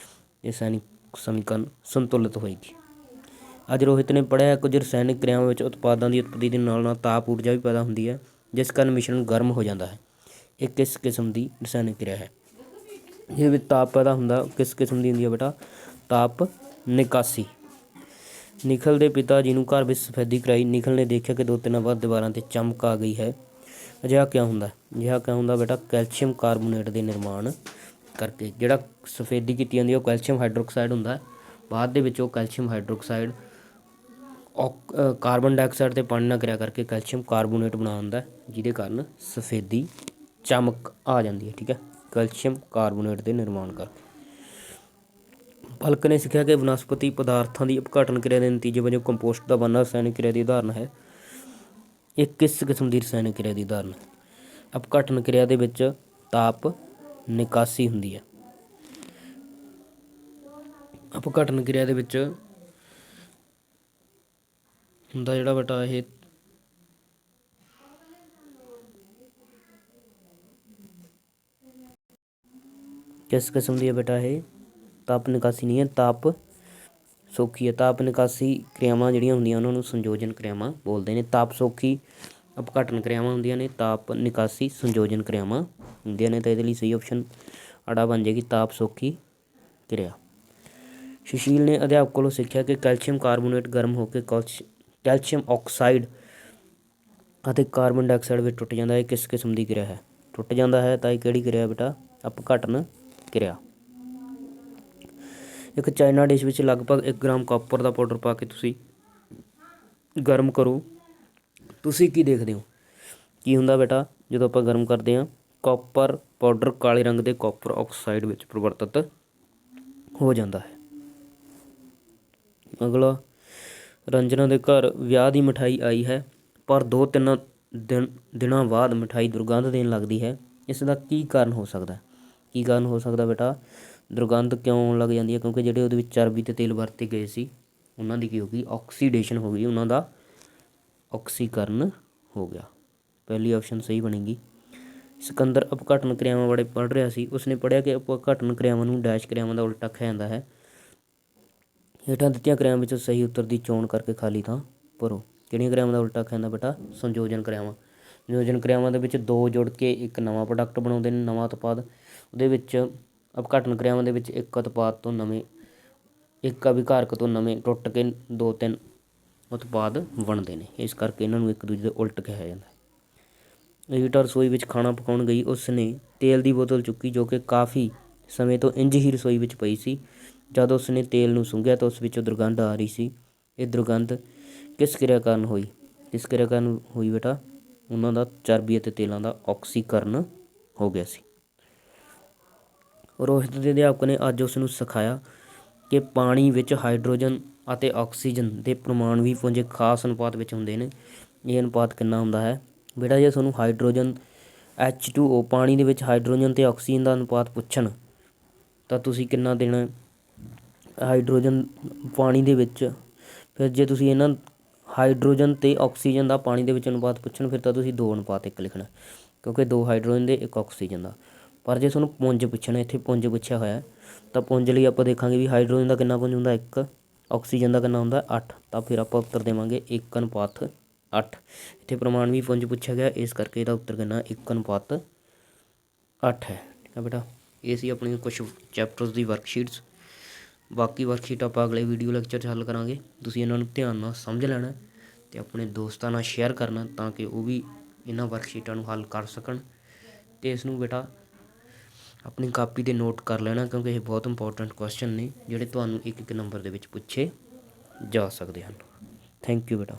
ਇਹ ਰਸਾਇਣਿਕ ਸਮੀਕਰਨ ਸੰਤੁਲਿਤ ਹੋਏਗੀ। ਅੱਜ ਰੋਹਿਤ ਨੇ ਪੜ੍ਹਿਆ ਕੁਝ ਰਸਾਇਣਿਕ ਕਿਰਿਆਵਾਂ ਵਿੱਚ ਉਤਪਾਦਾਂ ਦੀ ਉਤਪਤੀ ਦੇ ਨਾਲ ਨਾਲ ਤਾਪ ਊਰਜਾ ਵੀ ਪੈਦਾ ਹੁੰਦੀ ਹੈ ਜਿਸ ਕਾਰਨ ਮਿਸ਼ਰਣ ਗਰਮ ਹੋ ਜਾਂਦਾ ਹੈ। ਇਹ ਕਿਸ ਕਿਸਮ ਦੀ ਰਸਾਇਣਿਕ ਕਿਰਿਆ ਹੈ? ਜਿਹਦੇ ਵਿੱਚ ਤਾਪ ਪੈਦਾ ਹੁੰਦਾ, ਕਿਸ ਕਿਸਮ ਦੀ ਹੁੰਦੀ ਹੈ ਬੇਟਾ? ਤਾਪ ਨਿਕਾਸੀ। ਨਿਖਲ ਦੇ ਪਿਤਾ ਜੀ ਨੂੰ ਘਰ ਵਿੱਚ ਸਫੈਦੀ ਕਰਾਈ। ਨਿਖਲ ਨੇ ਦੇਖਿਆ ਕਿ 2 3 ਬਾਅਦ ਦੀਵਾਰਾਂ 'ਤੇ ਚਮਕ ਆ ਗਈ ਹੈ। ਅਜਿਹਾ ਕਿਆ ਹੁੰਦਾ? ਅਜਿਹਾ ਕਿਆ ਹੁੰਦਾ ਬੇਟਾ? ਕੈਲਸ਼ੀਅਮ ਕਾਰਬੋਨੇਟ ਦੇ ਨਿਰਮਾਣ ਕਰਕੇ। ਜਿਹੜਾ ਸਫੇਦੀ ਕੀਤੀ ਜਾਂਦੀ ਹੈ ਉਹ ਕੈਲਸ਼ੀਅਮ ਹਾਈਡਰੋਕਸਾਈਡ ਹੁੰਦਾ। ਬਾਅਦ ਦੇ ਵਿੱਚ ਉਹ ਕੈਲਸ਼ੀਅਮ ਹਾਈਡਰੋਕਸਾਈਡ ਕਾਰਬਨ ਡਾਈਆਕਸਾਈਡ ਅਤੇ ਪਾਣੀ ਨਾਲ ਕਿਰਿਆ ਕਰਕੇ ਕੈਲਸ਼ੀਅਮ ਕਾਰਬੋਨੇਟ ਬਣਾ ਹੁੰਦਾ, ਜਿਹਦੇ ਕਾਰਨ ਸਫੇਦੀ ਚਮਕ ਆ ਜਾਂਦੀ ਹੈ। ਠੀਕ ਹੈ, ਕੈਲਸ਼ੀਅਮ ਕਾਰਬੋਨੇਟ ਦੇ ਨਿਰਮਾਣ ਕਰਕੇ। ਪਲਕ ਨੇ ਸਿੱਖਿਆ ਕਿ ਵਨਸਪਤੀ ਪਦਾਰਥਾਂ ਦੀ ਅਪਘਟਨ ਕਿਰਿਆ ਦੇ ਨਤੀਜੇ ਵਜੋਂ ਕੰਪੋਸਟ ਦਾ ਬਣਨਾ ਰਸਾਇਣਿਕ ਕਿਰਿਆ ਦੀ ਉਦਾਹਰਨ ਹੈ। ਇਹ ਕਿਸ ਕਿਸਮ ਦੀ ਰਸਾਇਣਿਕ ਕਿਰਿਆ ਦੀ ਉਦਾਹਰਨ ਹੈ? ਅਪਘਟਨ ਕਿਰਿਆ ਦੇ ਵਿੱਚ ਤਾਪ ਨਿਕਾਸੀ ਹੁੰਦੀ ਹੈ। ਅਪਘਟਨ ਕਿਰਿਆ ਦੇ ਵਿੱਚ ਹੁੰਦਾ ਜਿਹੜਾ ਬੇਟਾ ਇਹ ਕਿਸ ਕਿਸਮ ਦੀ ਹੈ ਬੇਟਾ ਇਹ ਤਾਪ ਨਿਕਾਸੀ ਨਹੀਂ ਹੈ, ਤਾਪ ਸੌਖੀ ਹੈ। ਤਾਪ ਨਿਕਾਸੀ ਕਿਰਿਆਵਾਂ ਜਿਹੜੀਆਂ ਹੁੰਦੀਆਂ ਉਹਨਾਂ ਨੂੰ ਸੰਯੋਜਨ ਕਿਰਿਆਵਾਂ ਬੋਲਦੇ ਨੇ। ਤਾਪ ਸੌਖੀ ਅਪਘਟਨ ਕਿਰਿਆਵਾਂ ਹੁੰਦੀਆਂ ਨੇ, ਤਾਪ ਨਿਕਾਸੀ ਸੰਯੋਜਨ ਕਿਰਿਆਵਾਂ ਹੁੰਦੀਆਂ ਨੇ। ਤਾਂ ਇਹਦੇ ਲਈ ਸਹੀ ਆਪਸ਼ਨ ਆੜਾ ਬਣ ਜਾਏਗੀ ਤਾਪ ਸੌਖੀ ਕਿਰਿਆ। ਸੁਸ਼ੀਲ ਨੇ ਅਧਿਆਪਕ ਕੋਲੋਂ ਸਿੱਖਿਆ ਕਿ ਕੈਲਸ਼ੀਅਮ ਕਾਰਬੋਨੇਟ ਗਰਮ ਹੋ ਕੇ ਕੈਲਸ਼ੀਅਮ ਆਕਸਾਈਡ ਅਤੇ ਕਾਰਬਨ ਡਾਈਆਕਸਾਈਡ ਵਿੱਚ ਟੁੱਟ ਜਾਂਦਾ ਹੈ। ਕਿਸ ਕਿਸਮ ਦੀ ਕਿਰਿਆ ਹੈ? ਟੁੱਟ ਜਾਂਦਾ ਹੈ ਤਾਂ ਇਹ ਕਿਹੜੀ ਕਿਰਿਆ ਬੇਟਾ? ਅਪਘਟਨ ਕਿਰਿਆ। ਇੱਕ ਚਾਈਨਾ ਡਿਸ਼ ਵਿੱਚ ਲਗਭਗ 1 ਗ੍ਰਾਮ ਕਾਪਰ ਦਾ ਪਾਊਡਰ ਪਾ ਕੇ ਤੁਸੀਂ ਗਰਮ ਕਰੋ, ਤੁਸੀਂ ਕੀ ਦੇਖਦੇ ਹੋ? ਕੀ ਹੁੰਦਾ ਬੇਟਾ ਜਦੋਂ ਆਪਾਂ ਗਰਮ ਕਰਦੇ ਹਾਂ? ਕਾਪਰ ਪਾਊਡਰ ਕਾਲੇ ਰੰਗ ਦੇ ਕਾਪਰ ਆਕਸਾਈਡ ਵਿੱਚ ਪਰਿਵਰਤਿਤ ਹੋ ਜਾਂਦਾ ਹੈ। ਅਗਲਾ, ਰੰਜਨਾ ਦੇ ਘਰ ਵਿਆਹ ਦੀ ਮਿਠਾਈ ਆਈ ਹੈ ਪਰ 2-3 ਦਿਨਾਂ ਬਾਅਦ ਮਿਠਾਈ ਦੁਰਗੰਧ ਦੇਣ ਲੱਗਦੀ ਹੈ। ਇਸ ਦਾ ਕੀ ਕਾਰਨ ਹੋ ਸਕਦਾ? ਕੀ ਕਾਰਨ ਹੋ ਸਕਦਾ ਬੇਟਾ? ਦੁਰਗੰਧ ਕਿਉਂ ਆਉਣ ਲੱਗ ਜਾਂਦੀ ਹੈ? ਕਿਉਂਕਿ ਜਿਹੜੇ ਉਹਦੇ ਵਿੱਚ ਚਰਬੀ ਅਤੇ ਤੇਲ ਵਰਤੇ ਗਏ ਸੀ ਉਹਨਾਂ ਦੀ ਕੀ ਹੋ ਗਈ? ਆਕਸੀਡੇਸ਼ਨ ਹੋ ਗਈ, ਉਹਨਾਂ ਦਾ ਆਕਸੀਕਰਨ ਹੋ ਗਿਆ। ਪਹਿਲੀ ਆਪਸ਼ਨ ਸਹੀ ਬਣੇਗੀ। ਸਿਕੰਦਰ ਅਪਘਟਨ ਕਿਰਿਆਵਾਂ ਬਾਰੇ ਪੜ੍ਹ ਰਿਹਾ ਸੀ। ਉਸਨੇ ਪੜ੍ਹਿਆ ਕਿ ਅਪਘਟਨ ਕਿਰਿਆਵਾਂ ਨੂੰ ਡੈਸ਼ ਕਿਰਿਆਵਾਂ ਦਾ ਉਲਟਾ ਕਿਹਾ ਜਾਂਦਾ ਹੈ। ਹੇਠਾਂ ਦਿੱਤੀਆਂ ਕਿਰਿਆਵਾਂ ਵਿੱਚੋਂ ਸਹੀ ਉੱਤਰ ਦੀ ਚੋਣ ਕਰਕੇ ਖਾਲੀ ਥਾਂ ਭਰੋ। ਕਿਹੜੀਆਂ ਕਿਰਿਆਵਾਂ ਦਾ ਉਲਟਾ ਕਹਿੰਦਾ ਬੇਟਾ? ਸੰਯੋਜਨ ਕਿਰਿਆਵਾਂ। ਸੰਯੋਜਨ ਕਿਰਿਆਵਾਂ ਦੇ ਵਿੱਚ ਦੋ ਜੁੜ ਕੇ ਇੱਕ ਨਵਾਂ ਪ੍ਰੋਡਕਟ ਬਣਾਉਂਦੇ ਨੇ, ਨਵਾਂ ਉਤਪਾਦ। ਉਹਦੇ ਵਿੱਚ ਅਪਘਟਨ ਕਿਰਿਆਵਾਂ ਦੇ ਵਿੱਚ ਇੱਕ ਉਤਪਾਦ ਤੋਂ ਨਵੇਂ, ਇੱਕ ਅਭਿਕਾਰਕ ਤੋਂ ਨਵੇਂ ਟੁੱਟ ਕੇ 2-3 ਉਤਪਾਦ ਬਣਦੇ ਨੇ। ਇਸ ਕਰਕੇ ਇਹਨਾਂ ਨੂੰ ਇੱਕ ਦੂਜੇ ਦੇ ਉਲਟ ਕਿਹਾ ਜਾਂਦਾ ਹੈ। ਰੀਟਾ ਰਸੋਈ ਵਿੱਚ ਖਾਣਾ ਪਕਾਉਣ ਗਈ। ਉਸ ਨੇ ਤੇਲ ਦੀ ਬੋਤਲ ਚੁੱਕੀ ਜੋ ਕਿ ਕਾਫੀ ਸਮੇਂ ਤੋਂ ਇੰਝ ਹੀ ਰਸੋਈ ਵਿੱਚ ਪਈ ਸੀ। ਜਦ ਉਸ ਨੇ ਤੇਲ ਨੂੰ ਸੁੰਘਿਆ ਤਾਂ ਉਸ ਵਿੱਚੋਂ ਦੁਰਗੰਧ ਆ ਰਹੀ ਸੀ। ਇਹ ਦੁਰਗੰਧ ਕਿਸ ਕਿਰਿਆ ਕਾਰਨ ਹੋਈ? ਕਿਸ ਕਿਰਿਆ ਕਾਰਨ ਹੋਈ ਬੇਟਾ? ਉਹਨਾਂ ਦਾ ਚਰਬੀ ਅਤੇ ਤੇਲਾਂ ਦਾ ਆਕਸੀਕਰਨ ਹੋ ਗਿਆ ਸੀ। ਰੋਹਿਤ ਦੇ ਅਧਿਆਪਕ ਨੇ ਅੱਜ ਉਸ ਨੂੰ ਸਿਖਾਇਆ ਕਿ ਪਾਣੀ ਵਿੱਚ ਹਾਈਡਰੋਜਨ ਅਤੇ ਆਕਸੀਜਨ ਦੇ ਪਰਮਾਣੂ ਪੁੰਜ ਇੱਕ ਖਾਸ ਅਨੁਪਾਤ ਵਿੱਚ ਹੁੰਦੇ ਨੇ। ਇਹ ਅਨੁਪਾਤ ਕਿੰਨਾ ਹੁੰਦਾ ਹੈ ਬੇਟਾ? ਜੇ ਤੁਹਾਨੂੰ ਹਾਈਡਰੋਜਨ H2O ਪਾਣੀ ਦੇ ਵਿੱਚ ਹਾਈਡਰੋਜਨ ਅਤੇ ਆਕਸੀਜਨ ਦਾ ਅਨੁਪਾਤ ਪੁੱਛਣ ਤਾਂ ਤੁਸੀਂ ਕਿੰਨਾ ਦੇਣਾ? ਹਾਈਡਰੋਜਨ ਪਾਣੀ ਦੇ ਵਿੱਚ, ਫਿਰ ਜੇ ਤੁਸੀਂ ਇਹਨਾਂ ਹਾਈਡਰੋਜਨ ਅਤੇ ਆਕਸੀਜਨ ਦਾ ਪਾਣੀ ਦੇ ਵਿੱਚ ਅਨੁਪਾਤ ਪੁੱਛਣ ਫਿਰ ਤਾਂ ਤੁਸੀਂ 2:1 ਲਿਖਣਾ, ਕਿਉਂਕਿ 2 ਹਾਈਡਰੋਜਨ ਦੇ 1 ਆਕਸੀਜਨ ਦਾ। ਪਰ ਜੇ ਤੁਹਾਨੂੰ ਪੁੰਜ ਪੁੱਛਣਾ, ਇੱਥੇ ਪੁੰਜ ਪੁੱਛਿਆ ਹੋਇਆ ਤਾਂ ਪੁੰਜ ਲਈ ਆਪਾਂ ਦੇਖਾਂਗੇ ਵੀ ਹਾਈਡਰੋਜਨ ਦਾ ਕਿੰਨਾ ਪੁੰਜ ਹੁੰਦਾ? 1, ਆਕਸੀਜਨ ਦਾ ਕਿੰਨਾ ਹੁੰਦਾ? 8। ਤਾਂ ਫਿਰ ਆਪਾਂ ਉੱਤਰ ਦੇਵਾਂਗੇ 1:8। ਇੱਥੇ ਪਰਮਾਣਵੀ ਪੁੰਜ ਪੁੱਛਿਆ ਗਿਆ, ਇਸ ਕਰਕੇ ਇਹਦਾ ਉੱਤਰ ਕਿੰਨਾ? 1:8 ਹੈ। ਠੀਕ ਹੈ ਬੇਟਾ, ਇਹ ਸੀ ਆਪਣੀ ਕੁਛ ਚੈਪਟਰਸ ਦੀ ਵਰਕਸ਼ੀਟਸ। ਬਾਕੀ ਵਰਕਸ਼ੀਟ ਆਪਾਂ ਅਗਲੇ ਵੀਡੀਓ ਲੈਕਚਰ 'ਚ ਹੱਲ ਕਰਾਂਗੇ। ਤੁਸੀਂ ਇਹਨਾਂ ਨੂੰ ਧਿਆਨ ਨਾਲ ਸਮਝ ਲੈਣਾ ਅਤੇ ਆਪਣੇ ਦੋਸਤਾਂ ਨਾਲ ਸ਼ੇਅਰ ਕਰਨਾ ਤਾਂ ਕਿ ਉਹ ਵੀ ਇਹਨਾਂ ਵਰਕਸ਼ੀਟਾਂ ਨੂੰ ਹੱਲ ਕਰ ਸਕਣ। ਅਤੇ ਇਸ ਨੂੰ ਬੇਟਾ ਆਪਣੀ ਕਾਪੀ 'ਤੇ ਨੋਟ ਕਰ ਲੈਣਾ, ਕਿਉਂਕਿ ਇਹ ਬਹੁਤ ਇੰਪੋਰਟੈਂਟ ਕੁਐਸਚਨ ਨੇ ਜਿਹੜੇ ਤੁਹਾਨੂੰ 1-1 ਨੰਬਰ ਦੇ ਵਿੱਚ ਪੁੱਛੇ ਜਾ ਸਕਦੇ ਹਨ। ਥੈਂਕ ਯੂ ਬੇਟਾ।